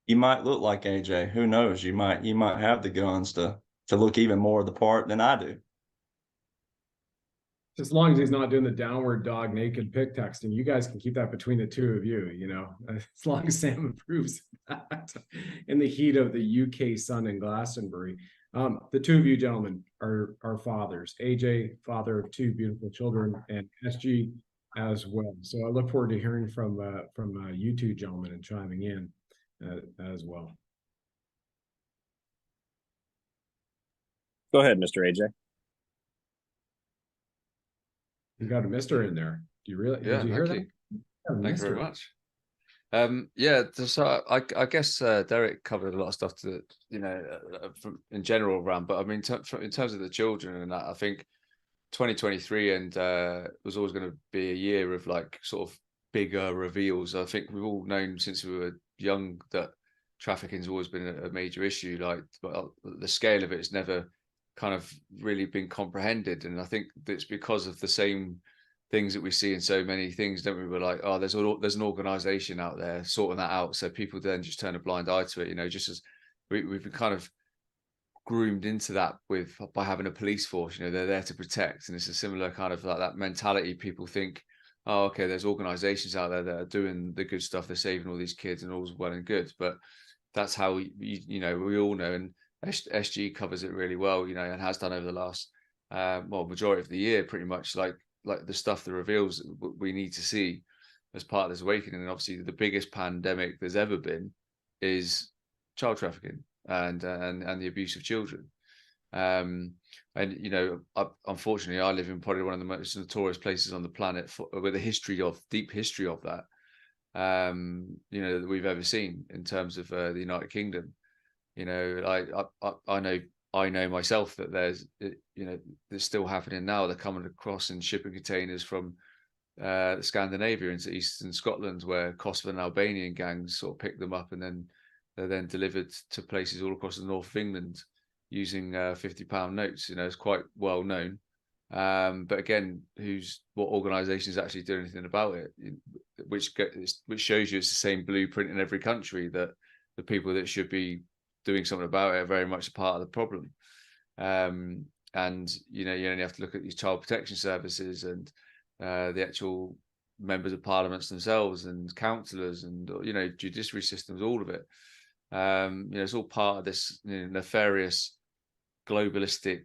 you might look like AJ. Who knows? You might have the guns to look even more the part than I do. As long as he's not doing the downward dog naked pic texting, you guys can keep that between the two of you, as long as Sam improves that in the heat of the UK sun in Glastonbury. The two of you gentlemen are fathers. AJ, father of two beautiful children, and SG as well. So I look forward to hearing from you two gentlemen and chiming in as well. Go ahead, Mr. AJ. You got a mister in there. Do you really? Yeah, did you hear that? Thank you very much. So I guess Derek covered a lot of stuff in general around, but I mean, in terms of the children and that, I think 2023 was always going to be a year of like sort of bigger reveals. I think we've all known since we were young that trafficking's always been a major issue. Like, but the scale of it has never kind of really been comprehended, and I think that's because of the same things that we see in so many things, don't we? We're like, oh, there's an organization out there sorting that out, so people then just turn a blind eye to it, just as we've been kind of groomed into that by having a police force. They're there to protect, and it's a similar kind of like that mentality. People think, oh, okay, there's organizations out there that are doing the good stuff, they're saving all these kids and all's well and good, but that's how we all know, and SG covers it really well, and has done over the last well, majority of the year, pretty much, like the stuff that reveals we need to see as part of this awakening. And obviously the biggest pandemic there's ever been is child trafficking and the abuse of children. And unfortunately I live in probably one of the most notorious places on the planet with a deep history of that, that we've ever seen in terms of the United Kingdom. I know myself that there's still happening now. They're coming across in shipping containers from Scandinavia into eastern Scotland, where Kosovo and Albanian gangs sort of pick them up, and then they're then delivered to places all across the north of England using £50 notes. It's quite well known. But again, what organisation is actually doing anything about it? Which shows you it's the same blueprint in every country, that the people that should be doing something about it are very much a part of the problem. And you only have to look at these child protection services and the actual members of parliaments themselves and councillors and judiciary systems, all of it. It's all part of this nefarious globalistic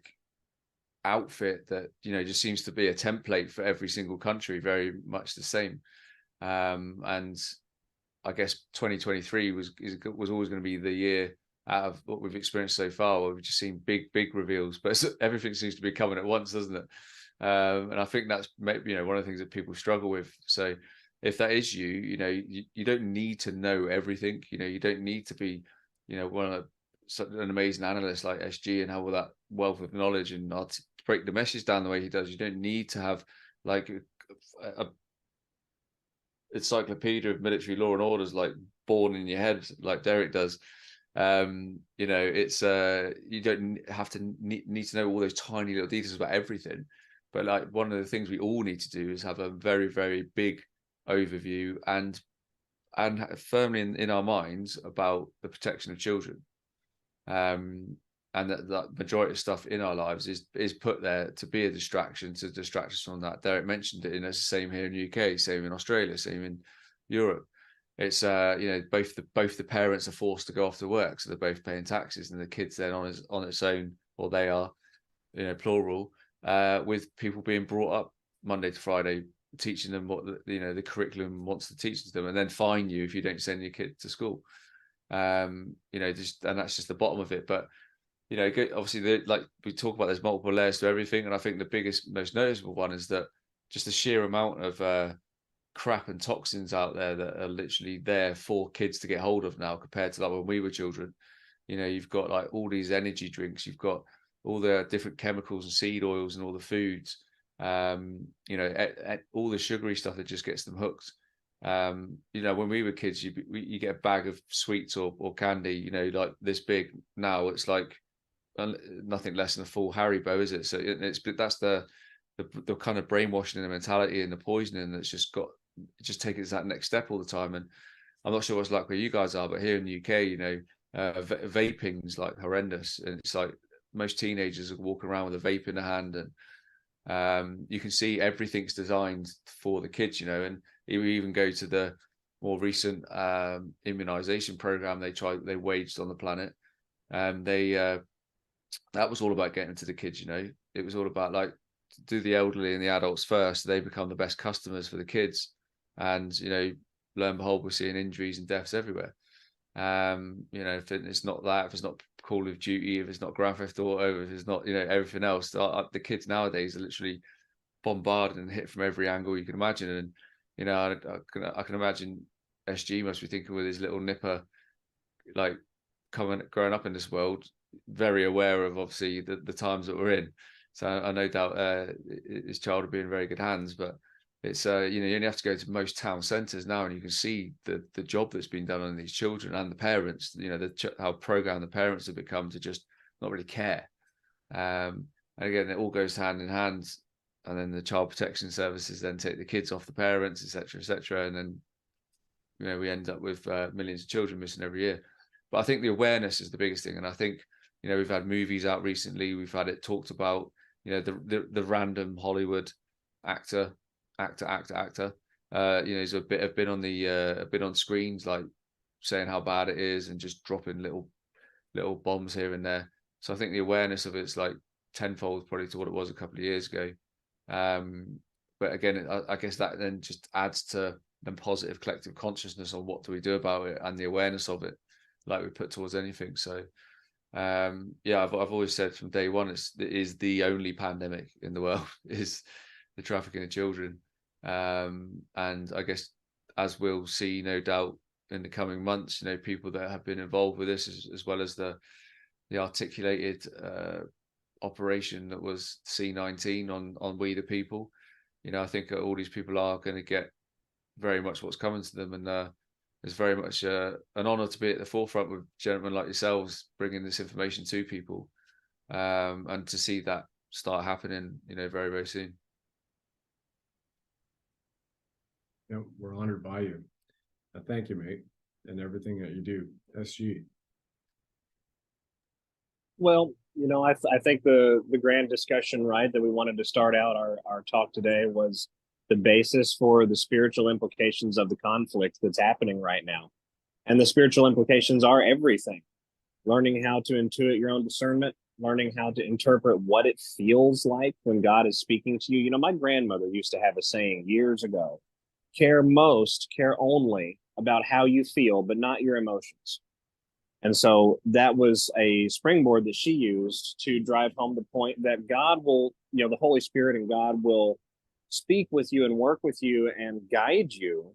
outfit that just seems to be a template for every single country, very much the same. And I guess 2023 was always going to be the year out of what we've experienced so far, where we've just seen big reveals, but everything seems to be coming at once, doesn't it? And I think that's maybe one of the things that people struggle with. So if that is you don't need to know everything. You don't need to be one of an amazing analyst like SG and have all that wealth of knowledge and not break the message down the way he does. You don't need to have like a encyclopedia of military law and orders like born in your head like Derek does. It's you don't have to need to know all those tiny little details about everything, but like one of the things we all need to do is have a very, very big overview and firmly in our minds about the protection of children, and that majority of stuff in our lives is put there to be a distraction, to distract us from that. Derek mentioned it, it's the same here in the UK, same in Australia, same in Europe. It's both the parents are forced to go off to work, so they're both paying taxes, and the kids then on its own, or they are, plural, with people being brought up Monday to Friday, teaching them what the curriculum wants to teach them, and then fine you if you don't send your kid to school. And that's just the bottom of it. But obviously, like we talk about, there's multiple layers to everything, and I think the biggest, most noticeable one is that just the sheer amount of crap and toxins out there that are literally there for kids to get hold of now, compared to like when we were children. You've got like all these energy drinks, you've got all the different chemicals and seed oils and all the foods, all the sugary stuff that just gets them hooked. When we were kids, you get a bag of sweets or candy, like this big. Now it's like nothing less than a full Haribo, is it? So that's the kind of brainwashing and the mentality and the poisoning that's just taking it to that next step all the time. And I'm not sure what's like where you guys are, but here in the UK, vaping's like horrendous, and it's like most teenagers are walking around with a vape in their hand, and you can see everything's designed for the kids, and you even go to the more recent immunization program they waged on the planet, and that was all about getting to the kids. It was all about like, do the elderly and the adults first, so they become the best customers for the kids. And lo and behold, we're seeing injuries and deaths everywhere. If it's not that, if it's not Call of Duty, if it's not Grand Theft Auto, if it's not everything else, the kids nowadays are literally bombarded and hit from every angle you can imagine. And I can imagine SG must be thinking with his little nipper, like growing up in this world, very aware of obviously the times that we're in. So I no doubt his child will be in very good hands. But it's you only have to go to most town centres now, and you can see the job that's been done on these children and the parents. How programmed the parents have become to just not really care. And again, it all goes hand in hand. And then the child protection services then take the kids off the parents, etc., etc. And then we end up with millions of children missing every year. But I think the awareness is the biggest thing. And I think we've had movies out recently. We've had it talked about. The random Hollywood actor. He's have been on screens like saying how bad it is and just dropping little bombs here and there. So I think the awareness of it's like tenfold probably to what it was a couple of years ago. But again, I guess that then just adds to the positive collective consciousness on what do we do about it, and the awareness of it, like we put towards anything. So yeah, I've always said from day one, it is the only pandemic in the world is the trafficking of children. And I guess, as we'll see, no doubt, in the coming months, you know, people that have been involved with this, as well as the articulated operation that was C19 on We the People. You know, I think all these people are going to get very much what's coming to them, and it's very much an honor to be at the forefront with gentlemen like yourselves, bringing this information to people, and to see that start happening, you know, very, very soon. Yeah, we're honored by you. Thank you, mate, and everything that you do. SG. Well, you know, I think the grand discussion, right, that we wanted to start out our talk today was the basis for the spiritual implications of the conflict that's happening right now. And the spiritual implications are everything. Learning how to intuit your own discernment, learning how to interpret what it feels like when God is speaking to you. You know, my grandmother used to have a saying years ago: care only about how you feel, but not your emotions. And so that was a springboard that she used to drive home the point that God will, you know, the Holy Spirit and God will speak with you and work with you and guide you,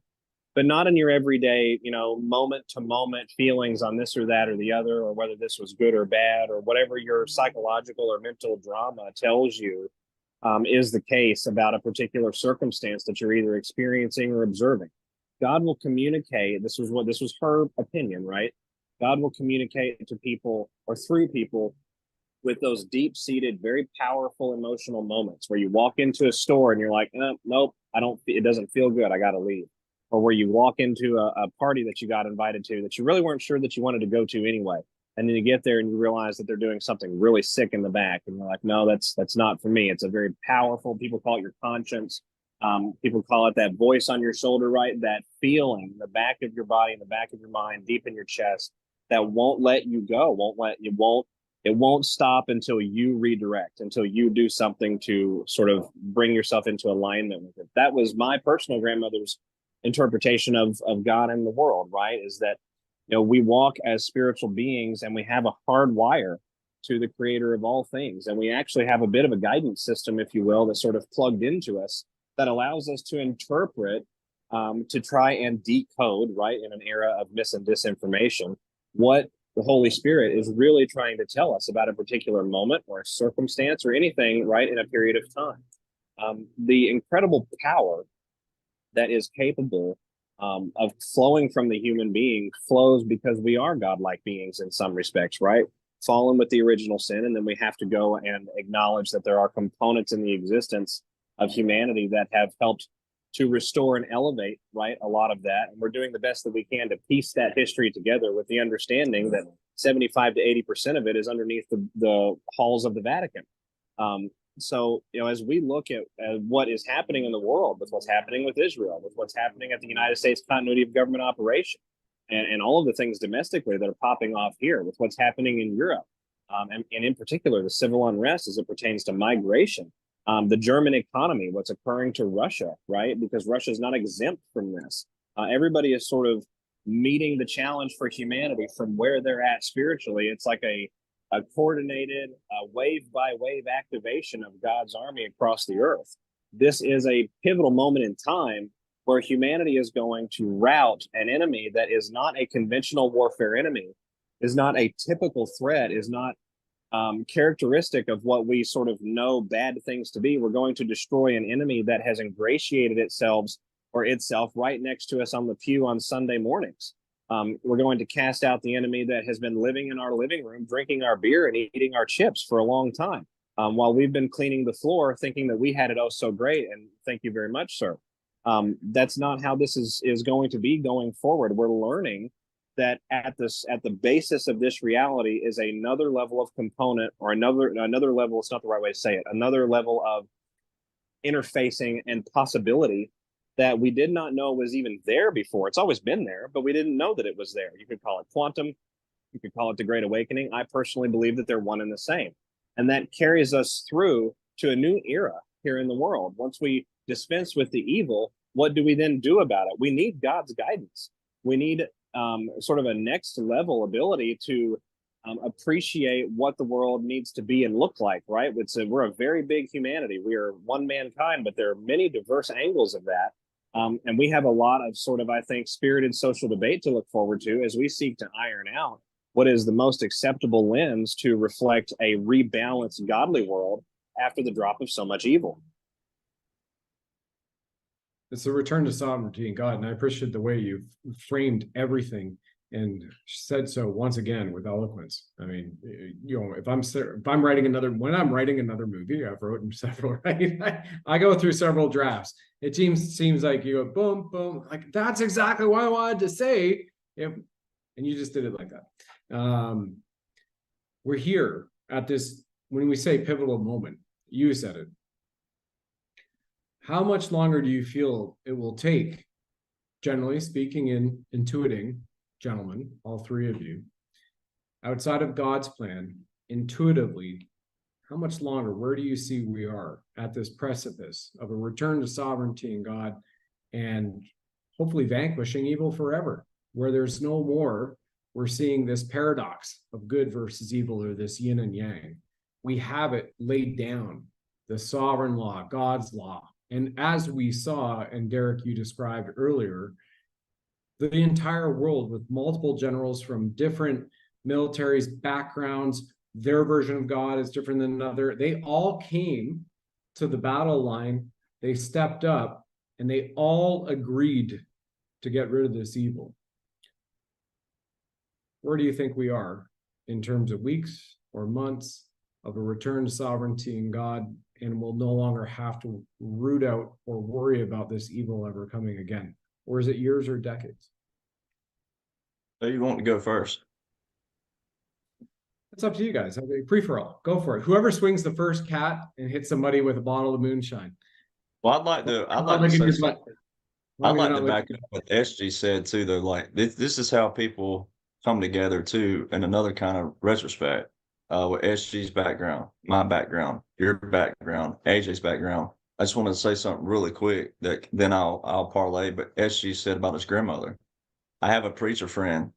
but not in your everyday, you know, moment to moment feelings on this or that or the other, or whether this was good or bad, or whatever your psychological or mental drama tells you is the case about a particular circumstance that you're either experiencing or observing. God will communicate. This was her opinion, right? God will communicate to people or through people with those deep-seated, very powerful emotional moments where you walk into a store and you're like, nope, it doesn't feel good, I got to leave. Or where you walk into a party that you got invited to that you really weren't sure that you wanted to go to anyway. And then you get there and you realize that they're doing something really sick in the back. And you're like, no, that's not for me. It's a very powerful, people call it your conscience. People call it that voice on your shoulder, right? That feeling in the back of your body, in the back of your mind, deep in your chest, that won't let you go, it won't stop until you redirect, until you do something to sort of bring yourself into alignment with it. That was my personal grandmother's interpretation of God and the world, right? Is that, you know, we walk as spiritual beings and we have a hard wire to the creator of all things. And we actually have a bit of a guidance system, if you will, that's sort of plugged into us that allows us to interpret, to try and decode, right, in an era of mis and disinformation, what the Holy Spirit is really trying to tell us about a particular moment or a circumstance or anything, right, in a period of time. The incredible power that is capable of flowing from the human being flows because we are godlike beings in some respects, right? Fallen with the original sin, and then we have to go and acknowledge that there are components in the existence of humanity that have helped to restore and elevate, right, a lot of that. And we're doing the best that we can to piece that history together with the understanding that 75 to 80% of it is underneath the halls of the Vatican. So, you know, as we look at what is happening in the world, with what's happening with Israel, with what's happening at the United States continuity of government operation, and all of the things domestically that are popping off here, with what's happening in Europe, and in particular, the civil unrest as it pertains to migration, the German economy, what's occurring to Russia, right? Because Russia is not exempt from this. Everybody is sort of meeting the challenge for humanity from where they're at spiritually. It's like a coordinated wave by wave activation of God's army across the earth. This is a pivotal moment in time where humanity is going to rout an enemy that is not a conventional warfare enemy, is not a typical threat, is not characteristic of what we sort of know bad things to be. We're going to destroy an enemy that has ingratiated itself right next to us on the pew on Sunday mornings. We're going to cast out the enemy that has been living in our living room, drinking our beer and eating our chips for a long time, while we've been cleaning the floor, thinking that we had it oh so great. And thank you very much, sir. That's not how this is going to be going forward. We're learning that at the basis of this reality is another level of component, or another level. It's not the right way to say it. Another level of interfacing and possibility that we did not know was even there before. It's always been there, but we didn't know that it was there. You could call it quantum. You could call it the Great Awakening. I personally believe that they're one and the same. And that carries us through to a new era here in the world. Once we dispense with the evil, what do we then do about it? We need God's guidance. We need sort of a next level ability to appreciate what the world needs to be and look like, right? We're a very big humanity. We are one mankind, but there are many diverse angles of that. And we have a lot of sort of, I think, spirited social debate to look forward to as we seek to iron out what is the most acceptable lens to reflect a rebalanced godly world after the drop of so much evil. It's a return to sovereignty in God. And I appreciate the way you've framed everything and said so once again with eloquence. I mean, you know, if I'm writing when I'm writing another movie, I've written several, right? I go through several drafts. It seems like you go boom, boom, like that's exactly what I wanted to say. And you just did it like that. We're here at this, when we say pivotal moment, you said it. How much longer do you feel it will take, generally speaking, in intuiting, gentlemen, all three of you, outside of God's plan, intuitively, how much longer, where do you see we are at this precipice of a return to sovereignty in God and hopefully vanquishing evil forever, where there's no more, we're seeing this paradox of good versus evil, or this yin and yang. We have it laid down, the sovereign law, God's law. And as we saw, and Derek, you described earlier, the entire world with multiple generals from different militaries, backgrounds, their version of God is different than another. They all came to the battle line, they stepped up, and they all agreed to get rid of this evil. Where do you think we are in terms of weeks or months of a return to sovereignty in God, and we'll no longer have to root out or worry about this evil ever coming again? Or is it years or decades? So you want to go first? It's up to you guys. Free-for-all. Go for it. Whoever swings the first cat and hits somebody with a bottle of moonshine. Well, I'd like to say something. I'd like to back up what SG said too, though. Like this is how people come together too, in another kind of retrospect. With SG's background, my background, your background, AJ's background. I just wanted to say something really quick that then I'll parlay. But SG said about his grandmother. I have a preacher friend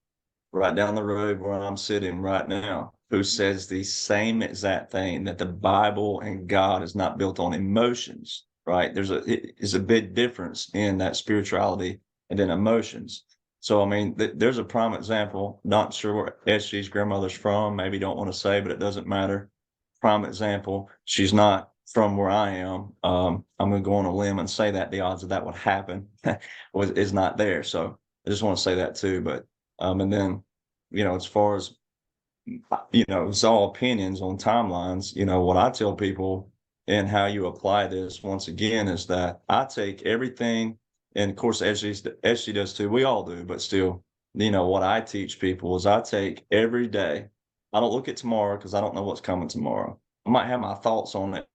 right down the road where I'm sitting right now who says the same exact thing, that the Bible and God is not built on emotions, right? It's a big difference in that spirituality and then emotions. So, I mean, there's a prime example, not sure where SG's grandmother's from, maybe don't want to say, but it doesn't matter. Prime example, she's not from where I am. I'm going to go on a limb and say that the odds of that would happen is not there. So I just want to say that too. But, and then, you know, as far as, you know, it's all opinions on timelines. You know, what I tell people and how you apply this once again is that I take everything. And of course, SG does too. We all do, but still, you know, what I teach people is I take every day. I don't look at tomorrow because I don't know what's coming tomorrow. I might have my thoughts on it,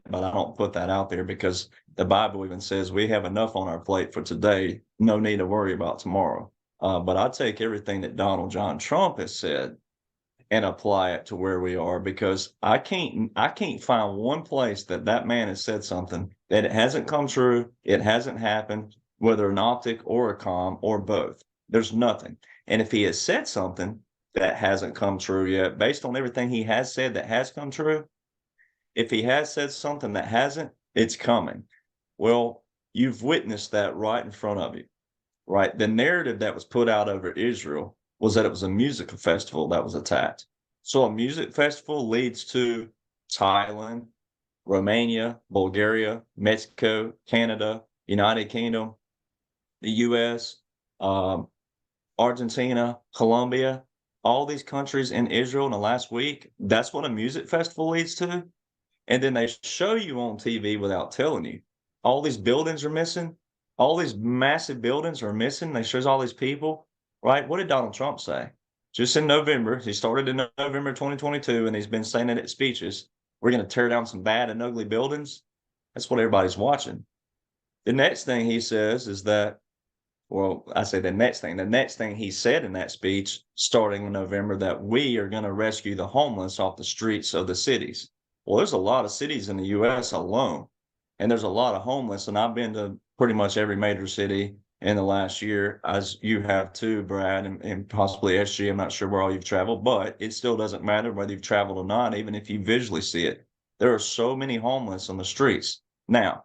but I don't put that out there because the Bible even says we have enough on our plate for today. No need to worry about tomorrow. But I take everything that Donald John Trump has said and apply it to where we are, because I can't find one place that man has said something that it hasn't come true. It hasn't happened, whether an optic or a comm or both. There's nothing. And if he has said something that hasn't come true yet, based on everything he has said that has come true, if he has said something that hasn't, it's coming. Well, you've witnessed that right in front of you, right? The narrative that was put out over Israel was that it was a music festival that was attacked. So a music festival leads to Thailand, Romania, Bulgaria, Mexico, Canada, United Kingdom, the U.S., Argentina, Colombia, all these countries in Israel in the last week. That's what a music festival leads to. And then they show you on TV without telling you. All these buildings are missing. All these massive buildings are missing. They shows all these people, right? What did Donald Trump say? Just in November, he started in November 2022, and he's been saying it at speeches. We're going to tear down some bad and ugly buildings. That's what everybody's watching. The next thing he says is that, well, I say the next thing he said in that speech, starting in November, that we are going to rescue the homeless off the streets of the cities. Well, there's a lot of cities in the US alone, and there's a lot of homeless. And I've been to pretty much every major city in the last year, as you have too, Brad, and possibly SG. I'm not sure where all you've traveled, but it still doesn't matter whether you've traveled or not, even if you visually see it. There are so many homeless on the streets. Now,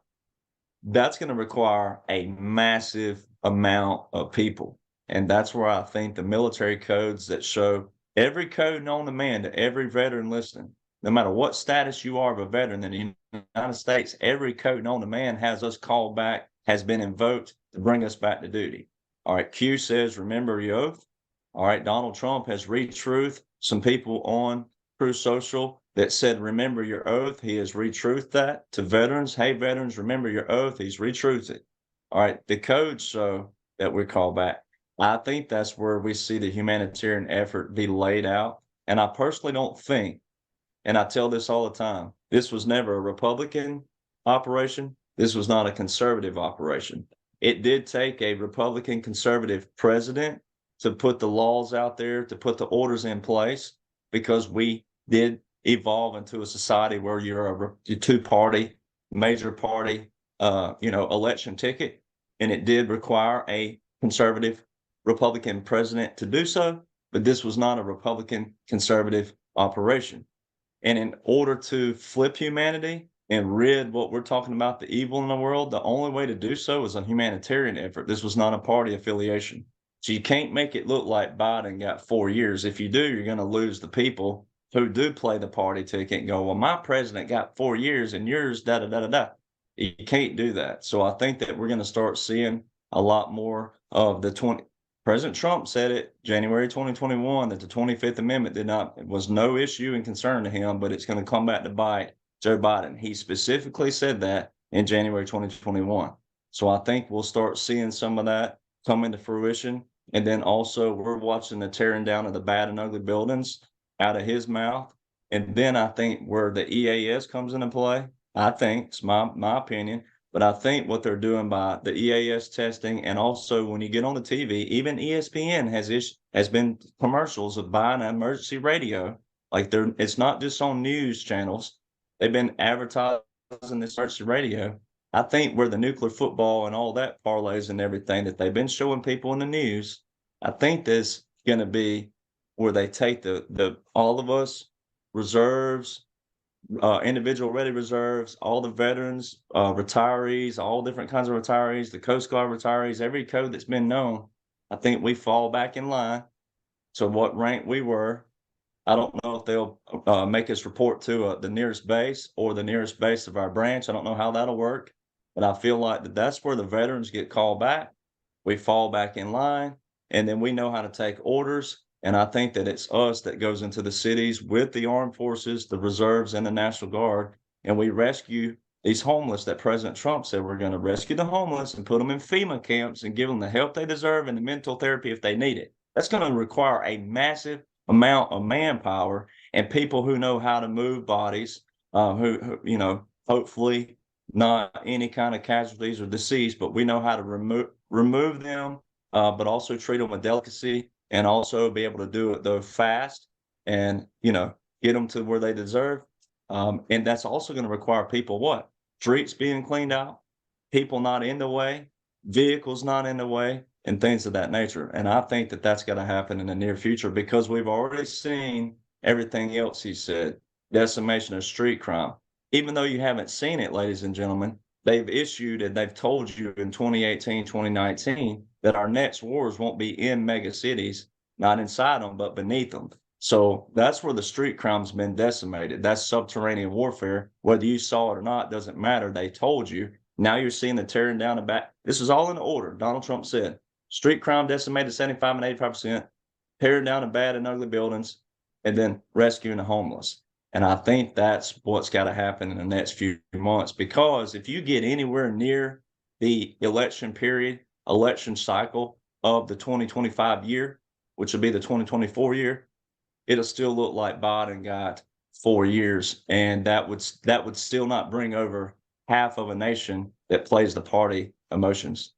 that's going to require a massive amount of people. And that's where I think the military codes that show every code known to man to every veteran listening, no matter what status you are of a veteran in the United States, every code known to man has us called back, has been invoked to bring us back to duty. All right, Q says, remember your oath. All right, Donald Trump has re-truth some people on True Social that said, remember your oath. He has retruthed that to veterans. Hey, veterans, remember your oath. He's retruthed it. All right, the codes show that we call back. I think that's where we see the humanitarian effort be laid out. And I personally don't think, and I tell this all the time, this was never a Republican operation. This was not a conservative operation. It did take a Republican conservative president to put the laws out there, to put the orders in place, because we did evolve into a society where you're a two-party, major party, election ticket, and it did require a conservative Republican president to do so. But this was not a Republican conservative operation. And in order to flip humanity and rid what we're talking about, the evil in the world, the only way to do so is a humanitarian effort. This was not a party affiliation. So you can't make it look like Biden got 4 years. If you do, you're going to lose the people who do play the party ticket and go, well, my president got 4 years and yours, da da da da da. You can't do that. So I think that we're going to start seeing a lot more of the President Trump said it January 2021 that the 25th Amendment was no issue and concern to him, but it's going to come back to bite Joe Biden. He specifically said that in January 2021. So I think we'll start seeing some of that come into fruition. And then also we're watching the tearing down of the bad and ugly buildings out of his mouth. And then I think where the EAS comes into play, I think it's my opinion, but I think what they're doing by the EAS testing, and also when you get on the TV, even ESPN has been commercials of buying an emergency radio. Like it's not just on news channels. They've been advertising this emergency radio. I think where the nuclear football and all that parlays and everything that they've been showing people in the news, I think there's going to be where they take the all of us reserves, individual ready reserves, all the veterans, retirees, all different kinds of retirees, the Coast Guard retirees, every code that's been known. I think we fall back in line to what rank we were. I don't know if they'll make us report to the nearest base or the nearest base of our branch. I don't know how that'll work, but I feel like that's where the veterans get called back. We fall back in line, and then we know how to take orders. And I think that it's us that goes into the cities with the armed forces, the reserves, and the National Guard, and we rescue these homeless that President Trump said we're going to rescue the homeless and put them in FEMA camps and give them the help they deserve and the mental therapy if they need it. That's going to require a massive amount of manpower and people who know how to move bodies, who hopefully not any kind of casualties or deceased, but we know how to remove them, but also treat them with delicacy, and also be able to do it though fast and get them to where they deserve. And that's also going to require people streets being cleaned out, people not in the way, vehicles not in the way, and things of that nature. And I think that that's going to happen in the near future, because we've already seen everything else he said, decimation of street crime. Even though you haven't seen it, ladies and gentlemen, they've issued and they've told you in 2018, 2019, that our next wars won't be in mega cities, not inside them, but beneath them. So that's where the street crime's been decimated. That's subterranean warfare. Whether you saw it or not, doesn't matter. They told you. Now you're seeing the tearing down of back. This is all in order. Donald Trump said street crime decimated 75 and 85%, tearing down the bad and ugly buildings, and then rescuing the homeless. And I think that's what's got to happen in the next few months, because if you get anywhere near the election period, election cycle of the 2025 year, which will be the 2024 year, it'll still look like Biden got 4 years. And that would still not bring over half of a nation that plays the party emotions.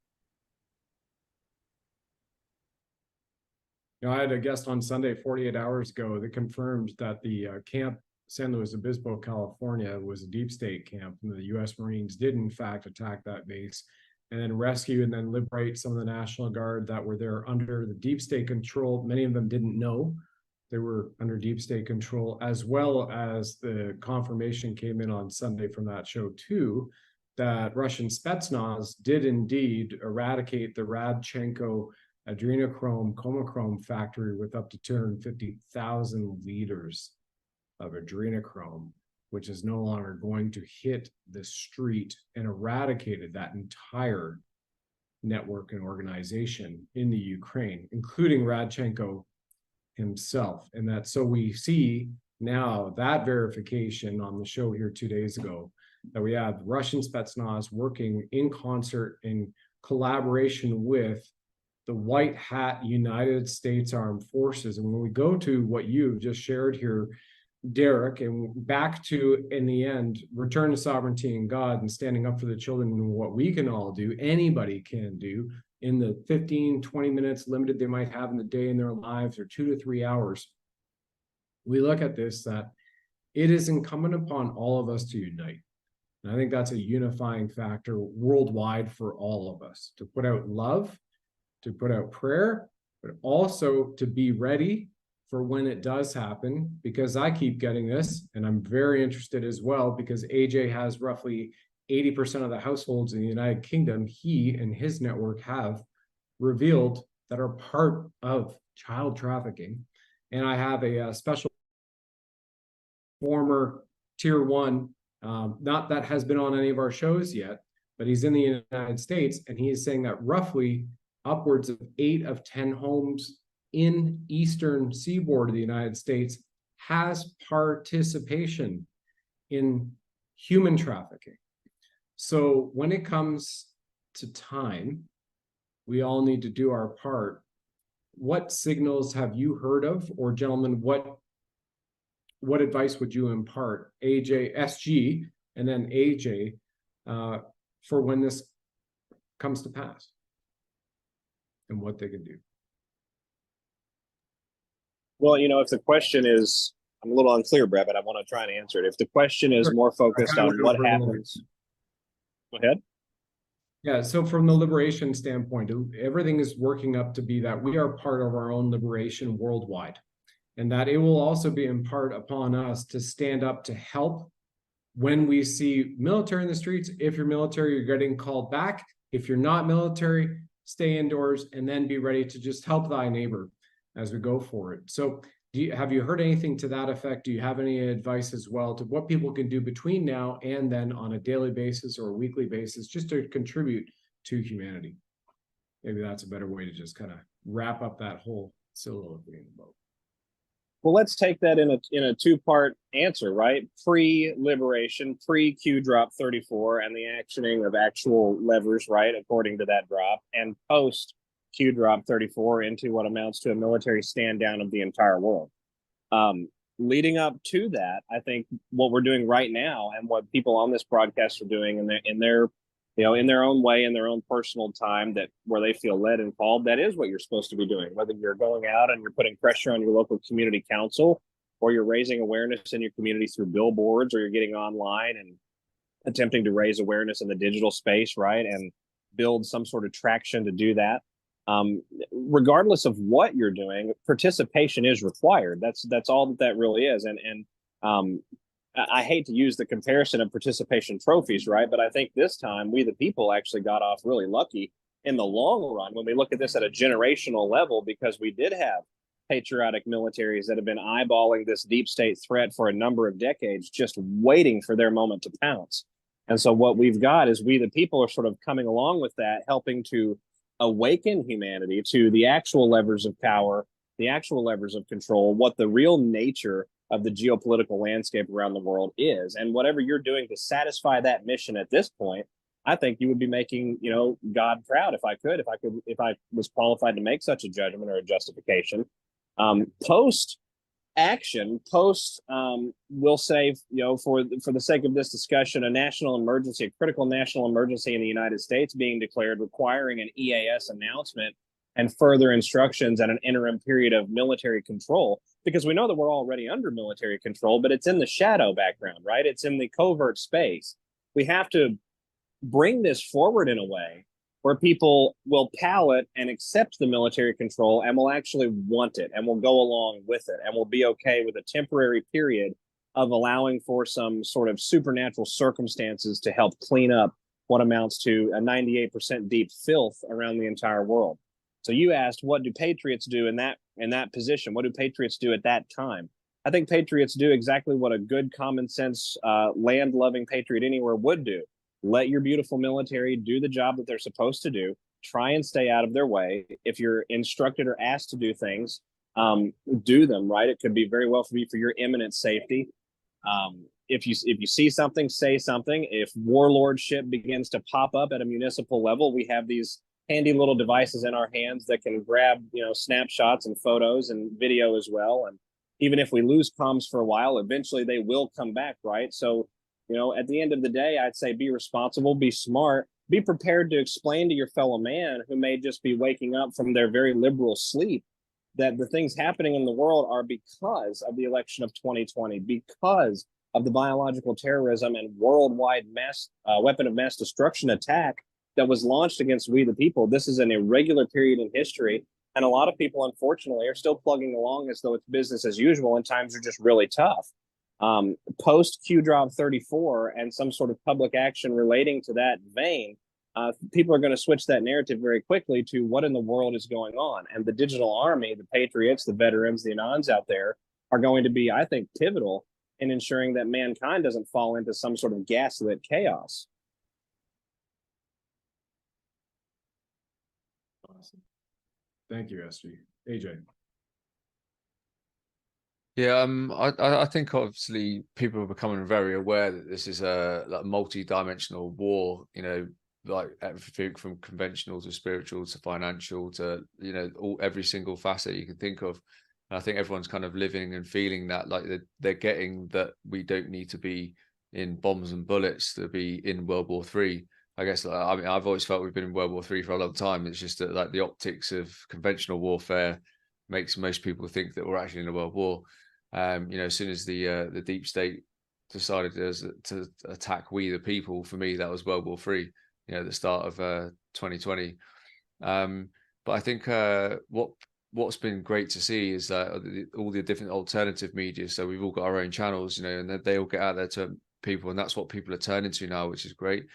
I had a guest on Sunday 48 hours ago that confirmed that the camp San Luis Obispo, California, was a deep state camp, and the U.S. Marines did in fact attack that base and then rescue and then liberate some of the National Guard that were there under the deep state control. Many of them didn't know they were under deep state control, as well as the confirmation came in on Sunday from that show too, that Russian Spetsnaz did indeed eradicate the Radchenko adrenochrome chomochrome factory with up to 250,000 liters of adrenochrome, which is no longer going to hit the street, and eradicated that entire network and organization in the Ukraine, including Radchenko himself. And that, so we see now that verification on the show here 2 days ago, that we have Russian Spetsnaz working in concert in collaboration with the white hat United States Armed Forces. And when we go to what you just shared here, Derek, and back to, in the end, return to sovereignty in God and standing up for the children, and what we can all do, anybody can do in the 15, 20 minutes limited they might have in the day in their lives, or 2 to 3 hours. We look at this, that it is incumbent upon all of us to unite. And I think that's a unifying factor worldwide for all of us, to put out love, to put out prayer, but also to be ready for when it does happen, because I keep getting this, and I'm very interested as well, because AJ has roughly 80% of the households in the United Kingdom he and his network have revealed that are part of child trafficking. And I have a special former tier 1, not that has been on any of our shows yet, but he's in the United States, and he is saying that roughly upwards of 8 of 10 homes in eastern seaboard of the United States has participation in human trafficking. So when it comes to time, we all need to do our part. What signals have you heard of, or gentlemen, what advice would you impart, AJ, SG, and then AJ, for when this comes to pass, and what they can do? Well, if the question is, I'm a little unclear, Brett, but I want to try and answer it. If the question is more focused on what happens, go ahead. Yeah, so from the liberation standpoint, everything is working up to be that we are part of our own liberation worldwide, and that it will also be in part upon us to stand up to help when we see military in the streets. If you're military, you're getting called back. If you're not military, stay indoors, and then be ready to just help thy neighbor as we go forward. So have you heard anything to that effect? Do you have any advice as well to what people can do between now and then on a daily basis or a weekly basis, just to contribute to humanity? Maybe that's a better way to just kind of wrap up that whole soliloquy in the boat. Well, let's take that in a two-part answer, right? Pre-liberation, pre-Q drop 34, and the actioning of actual levers, right, according to that drop, and post Q drop 34 into what amounts to a military stand down of the entire world. Leading up to that, I think what we're doing right now, and what people on this broadcast are doing in their own way, in their own personal time, that where they feel led and called, that is what you're supposed to be doing. Whether you're going out and you're putting pressure on your local community council, or you're raising awareness in your community through billboards, or you're getting online and attempting to raise awareness in the digital space, right, and build some sort of traction to do that. Regardless of what you're doing, participation is required. That's all that really is. And I hate to use the comparison of participation trophies, right? But I think this time we, the people, actually got off really lucky in the long run when we look at this at a generational level, because we did have patriotic militaries that have been eyeballing this deep state threat for a number of decades, just waiting for their moment to pounce. And so what we've got is we, the people, are sort of coming along with that, helping to awaken humanity to the actual levers of power, the actual levers of control, what the real nature of the geopolitical landscape around the world is. And whatever you're doing to satisfy that mission at this point, I think you would be making, God proud. If I was qualified to make such a judgment or a justification. Post action, we'll say, for the sake of this discussion, a national emergency, a critical national emergency in the United States being declared, requiring an EAS announcement and further instructions and an interim period of military control, because we know that we're already under military control, but it's in the shadow background, right? It's in the covert space. We have to bring this forward in a way where people will palate and accept the military control and will actually want it and will go along with it and will be okay with a temporary period of allowing for some sort of supernatural circumstances to help clean up what amounts to a 98% deep filth around the entire world. So you asked, what do patriots do in that position? What do patriots do at that time? I think patriots do exactly what a good common sense land-loving patriot anywhere would do. Let your beautiful military do the job that they're supposed to do. Try and stay out of their way. If you're instructed or asked to do things, do them, right? It could be very well for your imminent safety. If you see something, say something. If warlordship begins to pop up at a municipal level, we have these handy little devices in our hands that can grab, snapshots and photos and video as well. And even if we lose comms for a while, eventually they will come back, right? So, at the end of the day, I'd say be responsible, be smart, be prepared to explain to your fellow man who may just be waking up from their very liberal sleep that the things happening in the world are because of the election of 2020, because of the biological terrorism and worldwide weapon of mass destruction attack that was launched against we the people. This is an irregular period in history, and a lot of people, unfortunately, are still plugging along as though it's business as usual, and times are just really tough. Post Q-Drop 34 and some sort of public action relating to that vein, people are going to switch that narrative very quickly to what in the world is going on. And the digital army, the patriots, the veterans, the Anons out there are going to be, I think, pivotal in ensuring that mankind doesn't fall into some sort of gaslit chaos. Awesome. Thank you, SG. AJ. Yeah, I think obviously people are becoming very aware that this is a like multi-dimensional war, like everything from conventional to spiritual to financial to, every single facet you can think of. And I think everyone's kind of living and feeling that, like they're getting that we don't need to be in bombs and bullets to be in World War III. I guess, I've always felt we've been in World War III for a long time. It's just that like the optics of conventional warfare makes most people think that we're actually in a world war. As soon as the deep state decided to attack we the people, for me that was World War III. The start of 2020. But I think what's been great to see is that all the different alternative media. So we've all got our own channels, and they all get out there to people, and that's what people are turning to now, which is great.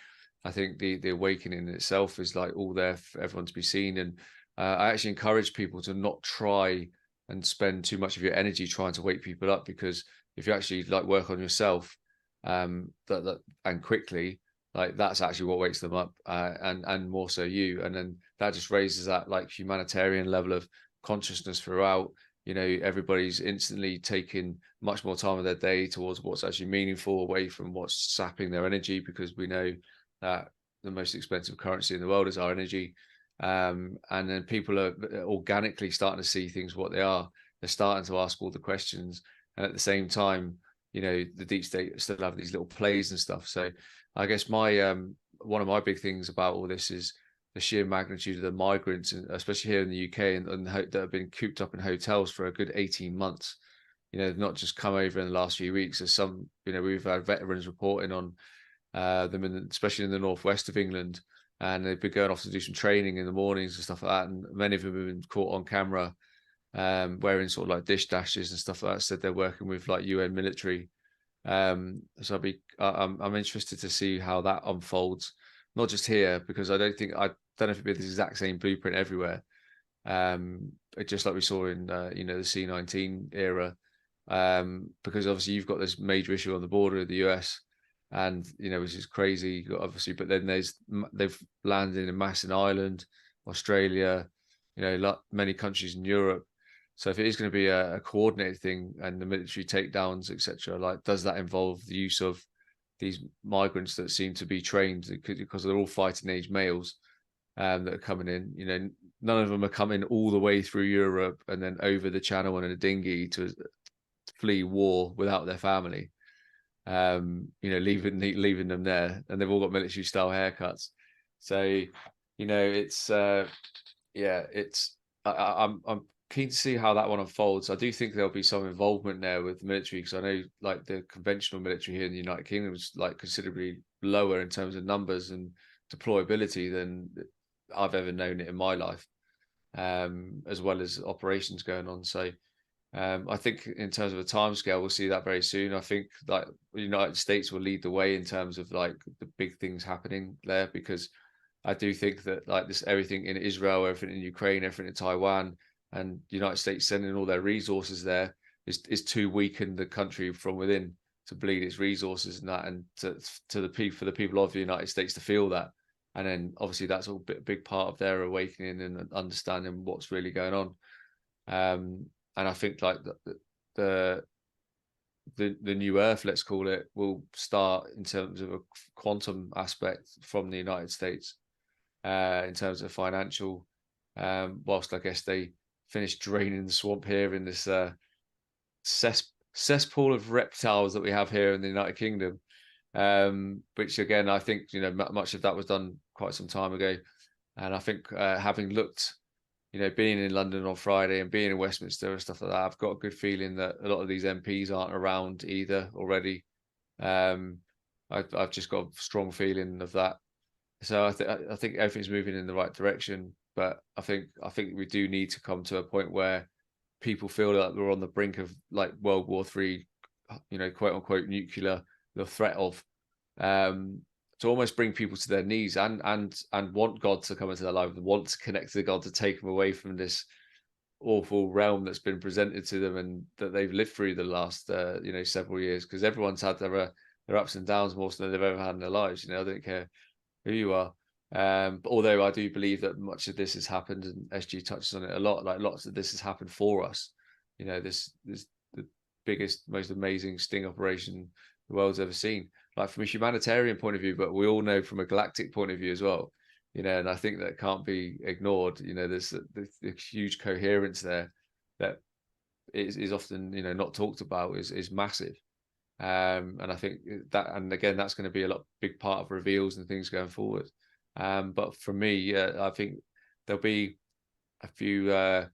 I think the awakening in itself is like all there for everyone to be seen. And I actually encourage people to not try and spend too much of your energy trying to wake people up, because if you actually like work on yourself and quickly, like that's actually what wakes them up, and more so you. And then that just raises that like humanitarian level of consciousness throughout. Everybody's instantly taking much more time of their day towards what's actually meaningful, away from what's sapping their energy, because we know that the most expensive currency in the world is our energy. And then people are organically starting to see things what they are. They're starting to ask all the questions, and at the same time, the deep state still have these little plays and stuff. So I guess my one of my big things about all this is the sheer magnitude of the migrants, and especially here in the UK, and that have been cooped up in hotels for a good 18 months. Not just come over in the last few weeks. There's some, we've had veterans reporting on them, especially in the northwest of England, and they've been going off to do some training in the mornings and stuff like that. And many of them have been caught on camera wearing sort of like dish dashes and stuff like that. Said they're working with like UN military. So I'm interested to see how that unfolds, not just here, because I don't know if it'd be the exact same blueprint everywhere. Just like we saw in the C-19 era, because obviously you've got this major issue on the border of the US, and which is crazy, obviously. But then they've landed in mass in Ireland, Australia, many countries in Europe. So if it is going to be a coordinated thing and the military takedowns, etc., like does that involve the use of these migrants that seem to be trained, because they're all fighting age males that are coming in? None of them are coming all the way through Europe and then over the channel in a dinghy to flee war without their family. Leaving them there, and they've all got military style haircuts. So it's yeah, I'm keen to see how that one unfolds. I do think there'll be some involvement there with the military, because I know like the conventional military here in the United Kingdom is like considerably lower in terms of numbers and deployability than I've ever known it in my life, as well as operations going on. So I think in terms of a timescale, we'll see that very soon. I think like the United States will lead the way in terms of like the big things happening there, because I do think that like this, everything in Israel, everything in Ukraine, everything in Taiwan, and the United States sending all their resources there is to weaken the country from within, to bleed its resources and that, and to the people, for the people of the United States to feel that. And then obviously that's all a big part of their awakening and understanding what's really going on. And I think like the new Earth, let's call it, will start in terms of a quantum aspect from the United States, in terms of financial, whilst I guess they finished draining the swamp here in this cesspool of reptiles that we have here in the United Kingdom, which again, I think, you know, much of that was done quite some time ago. And I think having looked, you know, being in London on Friday and being in Westminster and stuff like that, I've got a good feeling that a lot of these MPs aren't around either already. I've just got a strong feeling of that. So I think everything's moving in the right direction, but I think we do need to come to a point where people feel like we're on the brink of like World War III, you know, quote unquote nuclear, the threat of, to almost bring people to their knees and want God to come into their life, and want to connect to God, to take them away from this awful realm that's been presented to them and that they've lived through the last you know, several years, because everyone's had their ups and downs more than they've ever had in their lives. You know, I don't care who you are. But although I do believe that much of this has happened, and SG touches on it a lot, like lots of this has happened for us. You know, this the biggest, most amazing sting operation the world's ever seen, like from a humanitarian point of view, but we all know from a galactic point of view as well. You know, and I think that can't be ignored. You know, there's the huge coherence there that is often, you know, not talked about, is massive. And I think that, and again, that's going to be a big part of reveals and things going forward. But for me, I think there'll be a few,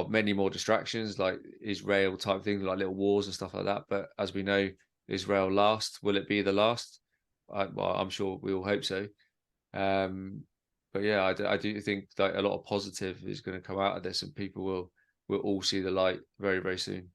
many more distractions, like Israel type things, like little wars and stuff like that. But as we know, Israel last. Will it be the last? Well, I'm sure we all hope so. But yeah, I do think that a lot of positive is going to come out of this, and people will all see the light very, very soon.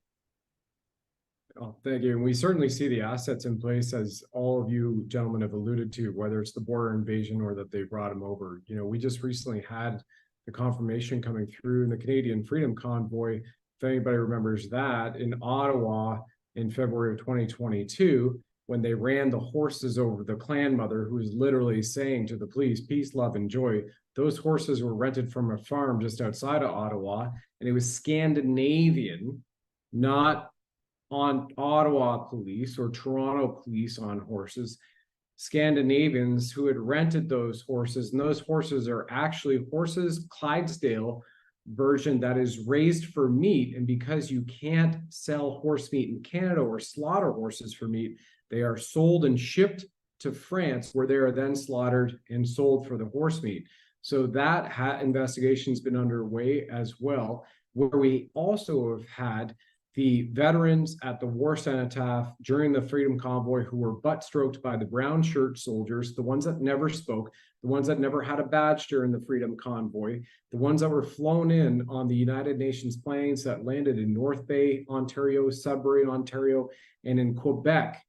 Oh, thank you. And we certainly see the assets in place, as all of you gentlemen have alluded to, whether it's the border invasion or that they brought them over. You know, we just recently had the confirmation coming through in the Canadian Freedom Convoy, if anybody remembers that, in Ottawa in February of 2022, when they ran the horses over the clan mother, who was literally saying to the police, peace, love, and joy. Those horses were rented from a farm just outside of Ottawa, and it was Scandinavian, not on Ottawa police or Toronto police on horses, Scandinavians who had rented those horses. And those horses are actually horses, Clydesdale version, that is raised for meat. And because you can't sell horse meat in Canada or slaughter horses for meat, they are sold and shipped to France, where they are then slaughtered and sold for the horse meat. So that investigation's been underway as well, where we also have had the veterans at the war cenotaph during the Freedom Convoy who were butt stroked by the brown shirt soldiers, the ones that never spoke, the ones that never had a badge during the Freedom Convoy, the ones that were flown in on the United Nations planes that landed in North Bay, Ontario, Sudbury, Ontario, and in Quebec.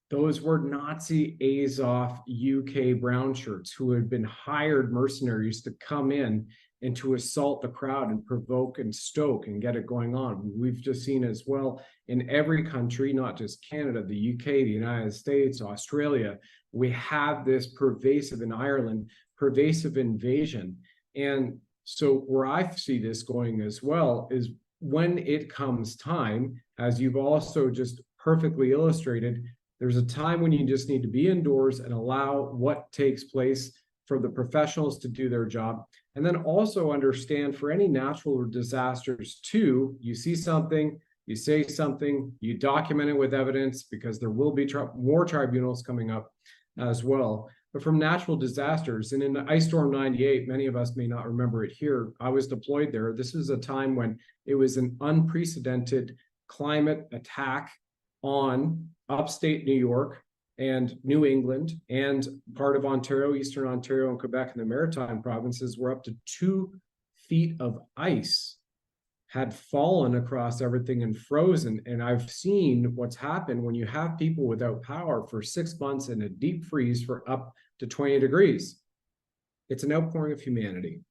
Those were Nazi Azov UK brown shirts who had been hired mercenaries to come in and to assault the crowd and provoke and stoke and get it going on. We've just seen as well in every country, not just Canada, the UK, the United States, Australia, we have this pervasive, in Ireland, pervasive invasion. And so where I see this going as well is when it comes time, as you've also just perfectly illustrated, there's a time when you just need to be indoors and allow what takes place for the professionals to do their job. And then also understand, for any natural disasters too, you see something, you say something, you document it with evidence, because there will be more tribunals coming up as well. but from natural disasters. And in the Ice Storm 98, many of us may not remember it here. I was deployed there. This was a time when it was an unprecedented climate attack on upstate New York and New England and part of Ontario, Eastern Ontario and Quebec and the Maritime provinces, were up to 2 feet of ice had fallen across everything and frozen. And I've seen what's happened when you have people without power for 6 months in a deep freeze for up to 20 degrees. It's an outpouring of humanity.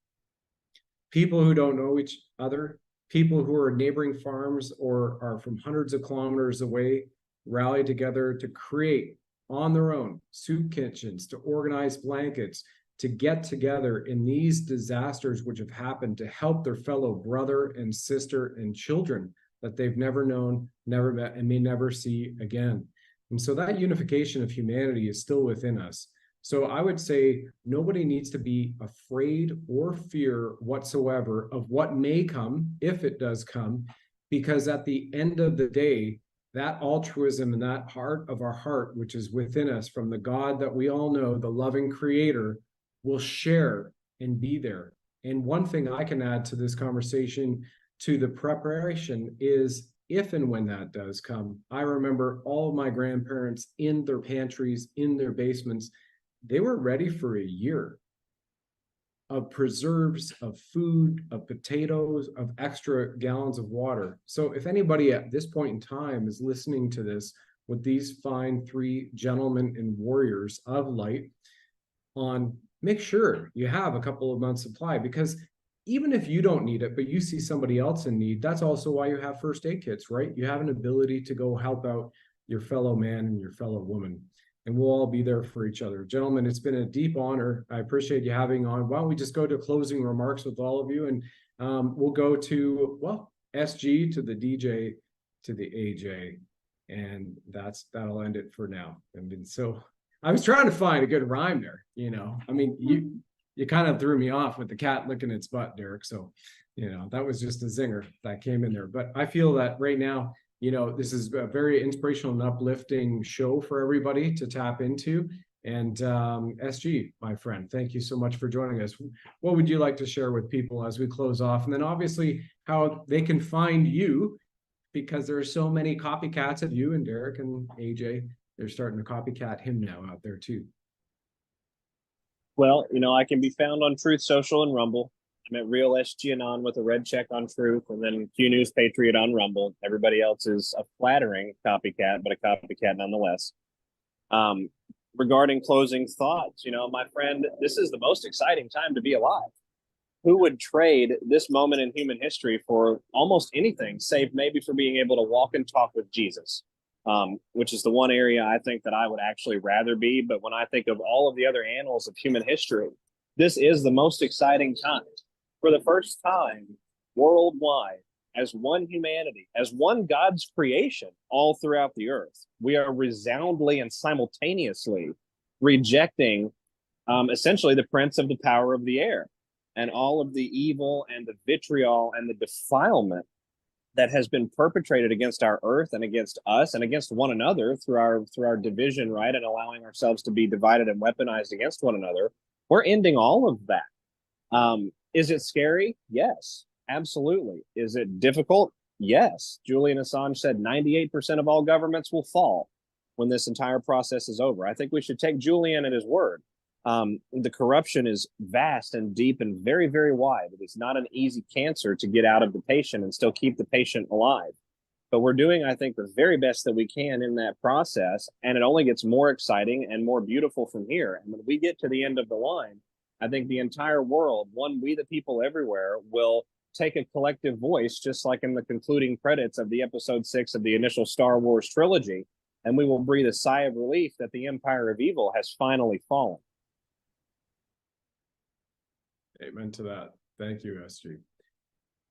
People who don't know each other, people who are neighboring farms or are from hundreds of kilometers away, rally together to create on their own soup kitchens, to organize blankets, to get together in these disasters which have happened to help their fellow brother and sister and children that they've never known, never met, and may never see again. And so that unification of humanity is still within us. So I would say nobody needs to be afraid or fear whatsoever of what may come, if it does come, because at the end of the day, that altruism and that heart of our heart, which is within us from the God that we all know, the loving creator, will share and be there. And one thing I can add to this conversation, to the preparation, is if and when that does come, I remember all of my grandparents in their pantries, in their basements, they were ready for a year of preserves, of food, of potatoes, of extra gallons of water. So if anybody at this point in time is listening to this with these fine 3 gentlemen and warriors of light on, make sure you have a couple of months supply, because even if you don't need it, but you see somebody else in need, that's also why you have first aid kits, right? You have an ability to go help out your fellow man and your fellow woman, and we'll all be there for each other. Gentlemen, it's been a deep honor. I appreciate you having on. Why don't we just go to closing remarks with all of you, and we'll go to, well, SG to the DJ to the AJ, and that'll end it for now. I mean, so I was trying to find a good rhyme there, I mean, you kind of threw me off with the cat licking its butt, Derek. So, that was just a zinger that came in there. But I feel that right now, this is a very inspirational and uplifting show for everybody to tap into. And SG, my friend, thank you so much for joining us. What would you like to share with people as we close off? And then obviously how they can find you, because there are so many copycats of you and Derek and AJ. They're starting to copycat him now out there too. Well, I can be found on Truth Social and Rumble. I'm at Real SG Anon with a red check on Truth, and then Q News Patriot on Rumble. Everybody else is a flattering copycat, but a copycat nonetheless. Regarding closing thoughts, my friend, this is the most exciting time to be alive. Who would trade this moment in human history for almost anything, save maybe for being able to walk and talk with Jesus? Which is the one area I think that I would actually rather be. But when I think of all of the other annals of human history, this is the most exciting time. For the first time worldwide, as one humanity, as one God's creation all throughout the earth, we are resoundingly and simultaneously rejecting essentially the prince of the power of the air and all of the evil and the vitriol and the defilement that has been perpetrated against our earth and against us and against one another through our division, right, and allowing ourselves to be divided and weaponized against one another. We're ending all of that. Is it scary? Yes, absolutely. Is it difficult? Yes. Julian Assange said 98% of all governments will fall when this entire process is over. I think we should take Julian at his word. The corruption is vast and deep and very, very wide. It is not an easy cancer to get out of the patient and still keep the patient alive. But we're doing, I think, the very best that we can in that process. And it only gets more exciting and more beautiful from here. And when we get to the end of the line, I think the entire world, we the people everywhere, will take a collective voice, just like in the concluding credits of the episode 6 of the initial Star Wars trilogy. And we will breathe a sigh of relief that the empire of evil has finally fallen. Amen to that. Thank you, SG.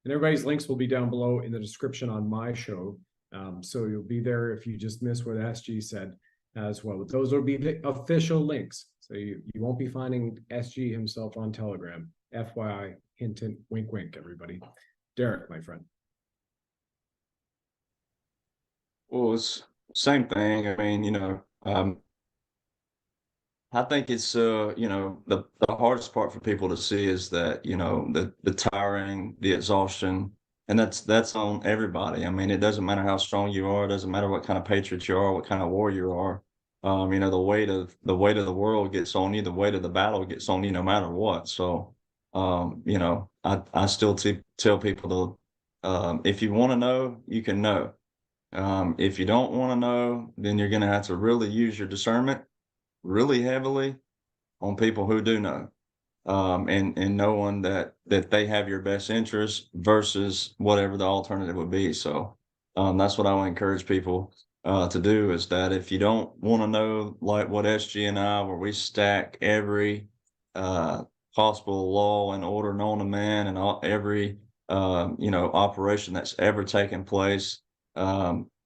And everybody's links will be down below in the description on my show. So you'll be there if you just missed what SG said as well. But those will be the official links. So you won't be finding SG himself on Telegram. FYI, hint, hint, wink, wink, everybody. Derek, my friend. Well, it's same thing. I mean, I think it's you know, the hardest part for people to see is that, you know, the tiring, the exhaustion, and that's on everybody. I mean, it doesn't matter how strong you are, it doesn't matter what kind of patriot you are, what kind of warrior you are. You know, the weight of the world gets on you, the weight of the battle gets on you no matter what. So you know, I still tell people to if you want to know, you can know. If you don't want to know, then you're gonna have to really use your discernment really heavily on people who do know, and knowing that they have your best interest versus whatever the alternative would be. So that's what I would encourage people to do, is that if you don't want to know, like what SG and I, where we stack every uh, possible law and order known to man, and every you know, operation that's ever taken place.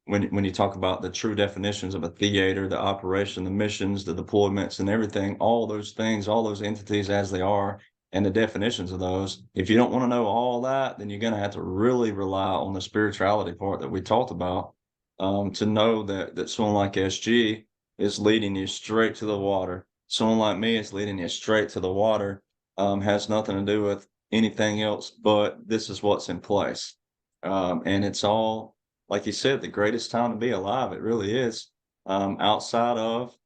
When you talk about the true definitions of a theater, the operation, the missions, the deployments, and everything, all those things, all those entities as they are, and the definitions of those. If you don't want to know all that, then you're going to have to really rely on the spirituality part that we talked about, to know that someone like SG is leading you straight to the water. Someone like me is leading you straight to the water. Has nothing to do with anything else, but this is what's in place. And it's all, like you said, the greatest time to be alive. It really is. Outside of,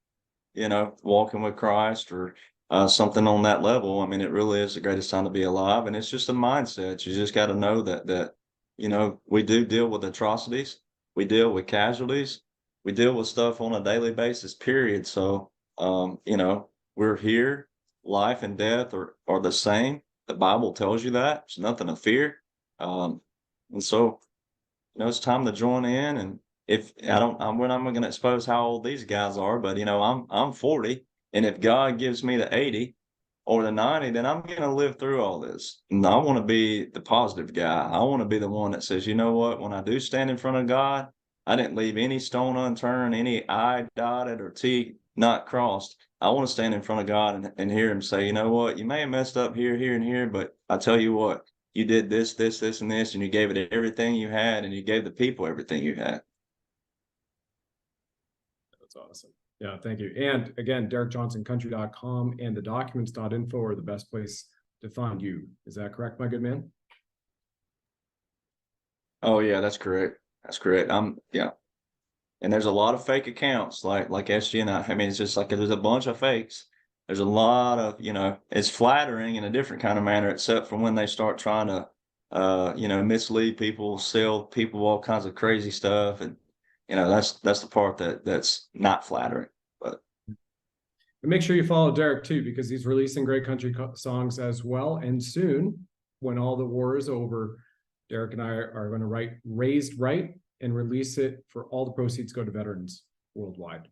you know, walking with Christ or something on that level. I mean, it really is the greatest time to be alive, and it's just a mindset. You just got to know that you know, we do deal with atrocities, we deal with casualties, we deal with stuff on a daily basis. Period. So, you know, we're here. Life and death are the same. The Bible tells you that. There's nothing to fear. And so, you know, it's time to join in. And if I don't, we're not going to expose how old these guys are, but you know, I'm 40, and if God gives me the 80 or the 90, then I'm going to live through all this. And I want to be the positive guy. I want to be the one that says, you know what, when I do stand in front of God, I didn't leave any stone unturned, any I dotted or T not crossed. I want to stand in front of God and hear him say, you know what, you may have messed up here, here, and here, but I tell you what, you did this, this, this, and this, and you gave it everything you had, and you gave the people everything you had. That's awesome. Yeah, thank you. And again, DerekJohnsonCountry.com and the documents.info are the best place to find you. Is that correct, my good man? Oh yeah, that's correct. That's correct. Yeah. And there's a lot of fake accounts like SG and I mean, it's just like there's a bunch of fakes. There's a lot of, you know, it's flattering in a different kind of manner, except for when they start trying to you know, mislead people, sell people all kinds of crazy stuff. And you know, that's the part that's not flattering. But And make sure you follow Derek too, because he's releasing great country songs as well. And soon, when all the war is over, Derek and I are going to write Raised Right and release it for all the proceeds go to veterans worldwide.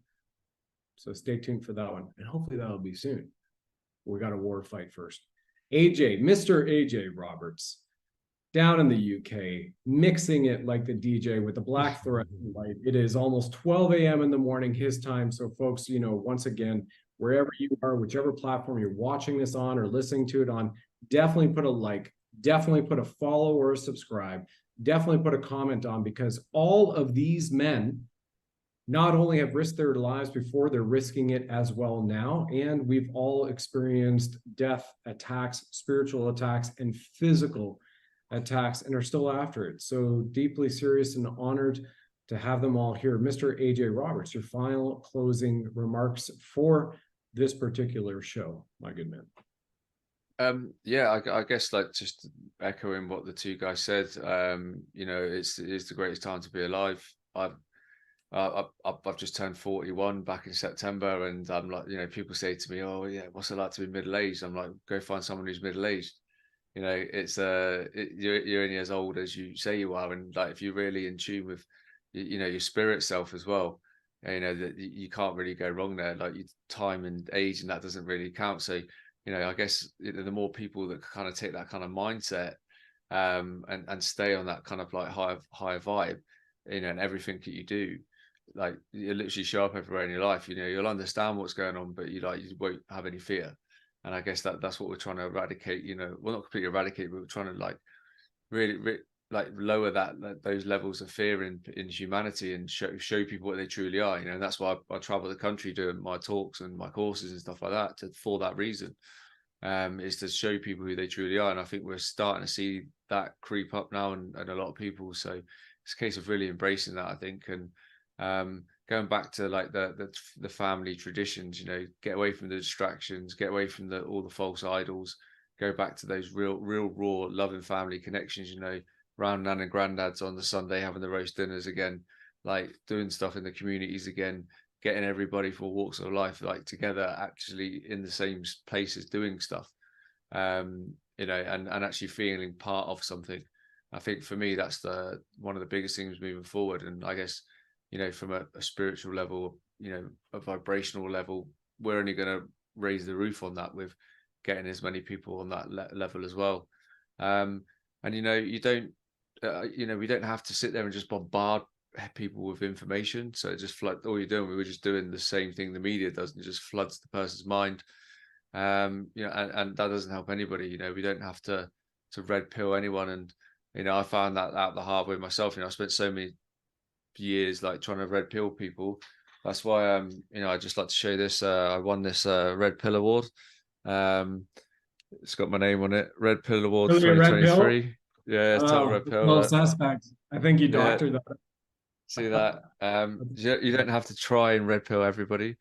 So stay tuned for that one. And hopefully that'll be soon. We got a war fight first. AJ, Mr. AJ Roberts, down in the UK, mixing it like the DJ with the black thread light. It is almost 12 a.m. in the morning, his time. So folks, you know, once again, wherever you are, whichever platform you're watching this on or listening to it on, definitely put a like, definitely put a follow or a subscribe, definitely put a comment on, because all of these men not only have risked their lives before, they're risking it as well now. And we've all experienced death, attacks, spiritual attacks, and physical attacks, and are still after it. So deeply serious and honored to have them all here. Mr. AJ Roberts, your final closing remarks for this particular show, my good man. Yeah, I guess like just echoing what the two guys said. You know, it's the greatest time to be alive. I've just turned 41 back in September, and I'm like, you know, people say to me, "Oh, yeah, what's it like to be middle-aged?" I'm like, "Go find someone who's middle-aged." You know, it's you're only as old as you say you are, and like if you're really in tune with, you know, your spirit self as well, you know that you can't really go wrong there. Like your time and age, and that doesn't really count. So, you know, I guess the more people that kind of take that kind of mindset, and stay on that kind of like higher vibe, you know, and everything that you do, like you literally show up everywhere in your life. You know, you'll understand what's going on, but you won't have any fear. And I guess that's what we're trying to eradicate. You know, well, not completely eradicate, but we're trying to like really like lower those levels of fear in humanity and show people what they truly are, and that's why I travel the country doing my talks and my courses and stuff like that, for that reason, is to show people who they truly are. And I think we're starting to see that creep up now, and a lot of people. So it's a case of really embracing that, I think, and going back to like the family traditions, get away from the distractions, get away from all the false idols, go back to those real raw loving family connections, around nan and granddads on the Sunday, having the roast dinners again, like doing stuff in the communities again, getting everybody from walks of life like together, actually in the same places doing stuff, and actually feeling part of something. I think for me, that's one of the biggest things moving forward. And I guess, from a spiritual level, a vibrational level, we're only going to raise the roof on that with getting as many people on that level as well. And you don't, we don't have to sit there and just bombard people with information. So it just flood. All you're doing, we were just doing the same thing the media does, and it just floods the person's mind. And that doesn't help anybody. We don't have to red pill anyone. And I found that out the hard way myself. I spent so many years like trying to red pill people. That's why I just like to show this. I won this red pill award. It's got my name on it. Red Pill Award 2023. Yeah, it's total red pill. Well, suspect. I think you doctored that. See that? You don't have to try and red pill everybody.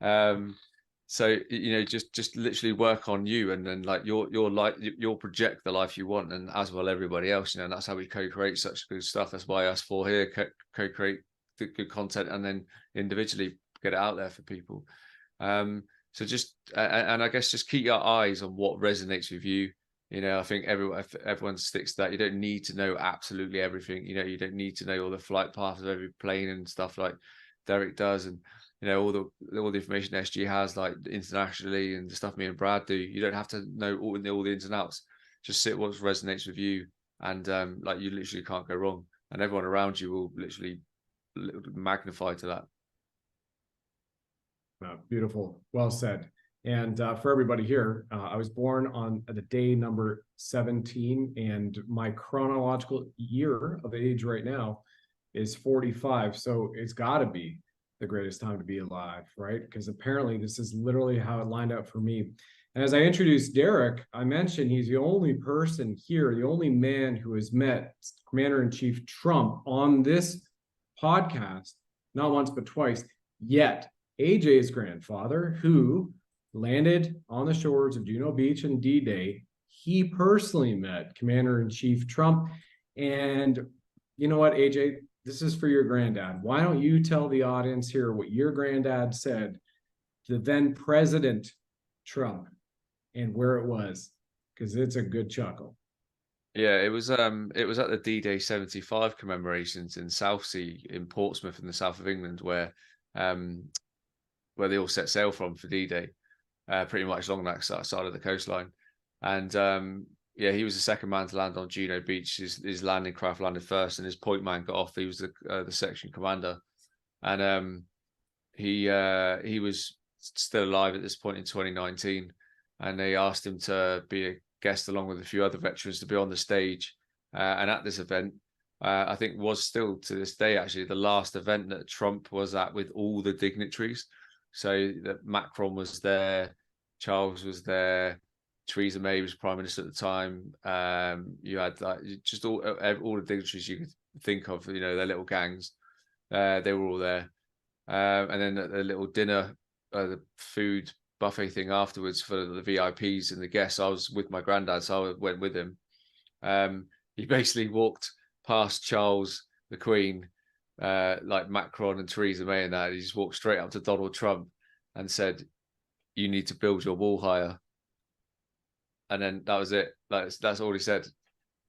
So just literally work on you, and then like your life, you'll project the life you want, and as well everybody else. And that's how we co-create such good stuff. That's why us four here co-create the good content, and then individually get it out there for people. So just and I guess just keep your eyes on what resonates with you. I think everyone sticks to that. You don't need to know absolutely everything. You don't need to know all the flight paths of every plane and stuff like Derek does, and all the information SG has, like internationally, and the stuff me and Brad do. You don't have to know all the ins and outs. Just sit what resonates with you, and like you literally can't go wrong. And everyone around you will literally magnify to that. Beautiful. Well said. And for everybody here, I was born on the day number 17, and my chronological year of age right now is 45. So it's got to be the greatest time to be alive, right? Because apparently this is literally how it lined up for me. And as I introduced Derek, I mentioned he's the only person here, the only man who has met Commander-in-Chief Trump on this podcast, not once, but twice, yet. AJ's grandfather, who landed on the shores of Juno Beach in D-Day, he personally met Commander-in-Chief Trump. And you know what, AJ, this is for your granddad. Why don't you tell the audience here what your granddad said to then President Trump and where it was, because it's a good chuckle. Yeah, it was at the D-Day 75 commemorations in Southsea in Portsmouth in the south of England, where they all set sail from for D-Day, pretty much along that side of the coastline. And he was the second man to land on Juno Beach. His landing craft landed first, and his point man got off. He was the section commander, and he was still alive at this point in 2019. And they asked him to be a guest along with a few other veterans to be on the stage. And at this event, I think was still to this day actually the last event that Trump was at with all the dignitaries. So that Macron was there, Charles was there, Theresa May was Prime Minister at the time. You had like just all the dignitaries you could think of, their little gangs. They were all there. And then the little dinner, the food buffet thing afterwards for the VIPs and the guests. I was with my granddad, so I went with him. He basically walked past Charles, the Queen, like Macron and Theresa May and that. He just walked straight up to Donald Trump and said, "You need to build your wall higher." And then that was it. That's all he said.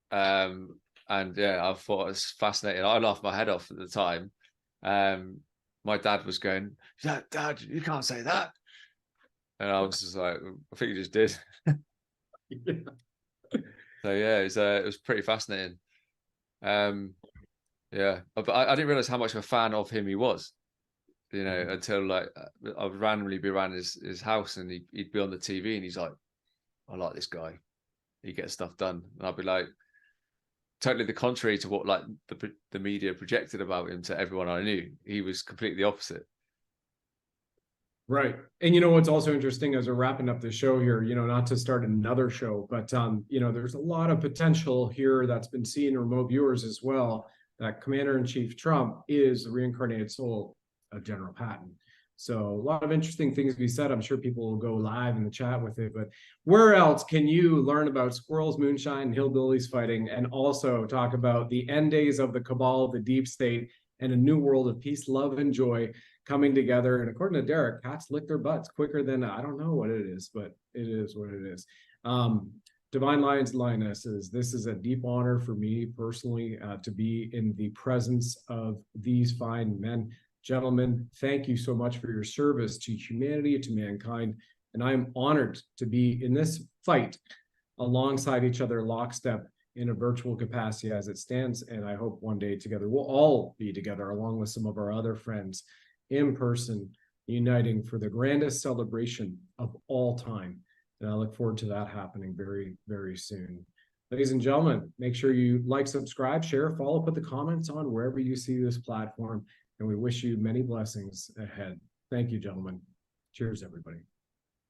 And yeah, I thought it was fascinating. I laughed my head off at the time. My dad was going, "Yeah, Dad, you can't say that." And I was just like, "I think you just did." Yeah. So yeah, it was pretty fascinating. Yeah, but I didn't realize how much of a fan of him he was, until like I would randomly be around his house, and he'd be on the TV, and he's like, "I like this guy. He gets stuff done." And I'd be like, totally the contrary to what like the media projected about him to everyone I knew. He was completely the opposite. Right. And you know what's also interesting as we're wrapping up the show here, you know, not to start another show, but you know, there's a lot of potential here that's been seen in remote viewers as well, that Commander-in-Chief Trump is the reincarnated soul of General Patton. So a lot of interesting things to be said. I'm sure people will go live in the chat with it, but where else can you learn about squirrels, moonshine, and hillbillies fighting, and also talk about the end days of the cabal, the deep state, and a new world of peace, love, and joy coming together? And according to Derek, cats lick their butts quicker than, I don't know what it is, but it is what it is. Divine Lions and Lionesses, this is a deep honor for me personally to be in the presence of these fine men. Gentlemen, thank you so much for your service to humanity, to mankind. And I'm honored to be in this fight alongside each other, lockstep, in a virtual capacity as it stands. And I hope one day together, we'll all be together along with some of our other friends in person, uniting for the grandest celebration of all time. And I look forward to that happening very, very soon. Ladies and gentlemen, make sure you like, subscribe, share, follow, put the comments on wherever you see this platform. And we wish you many blessings ahead. Thank you, gentlemen. Cheers, everybody.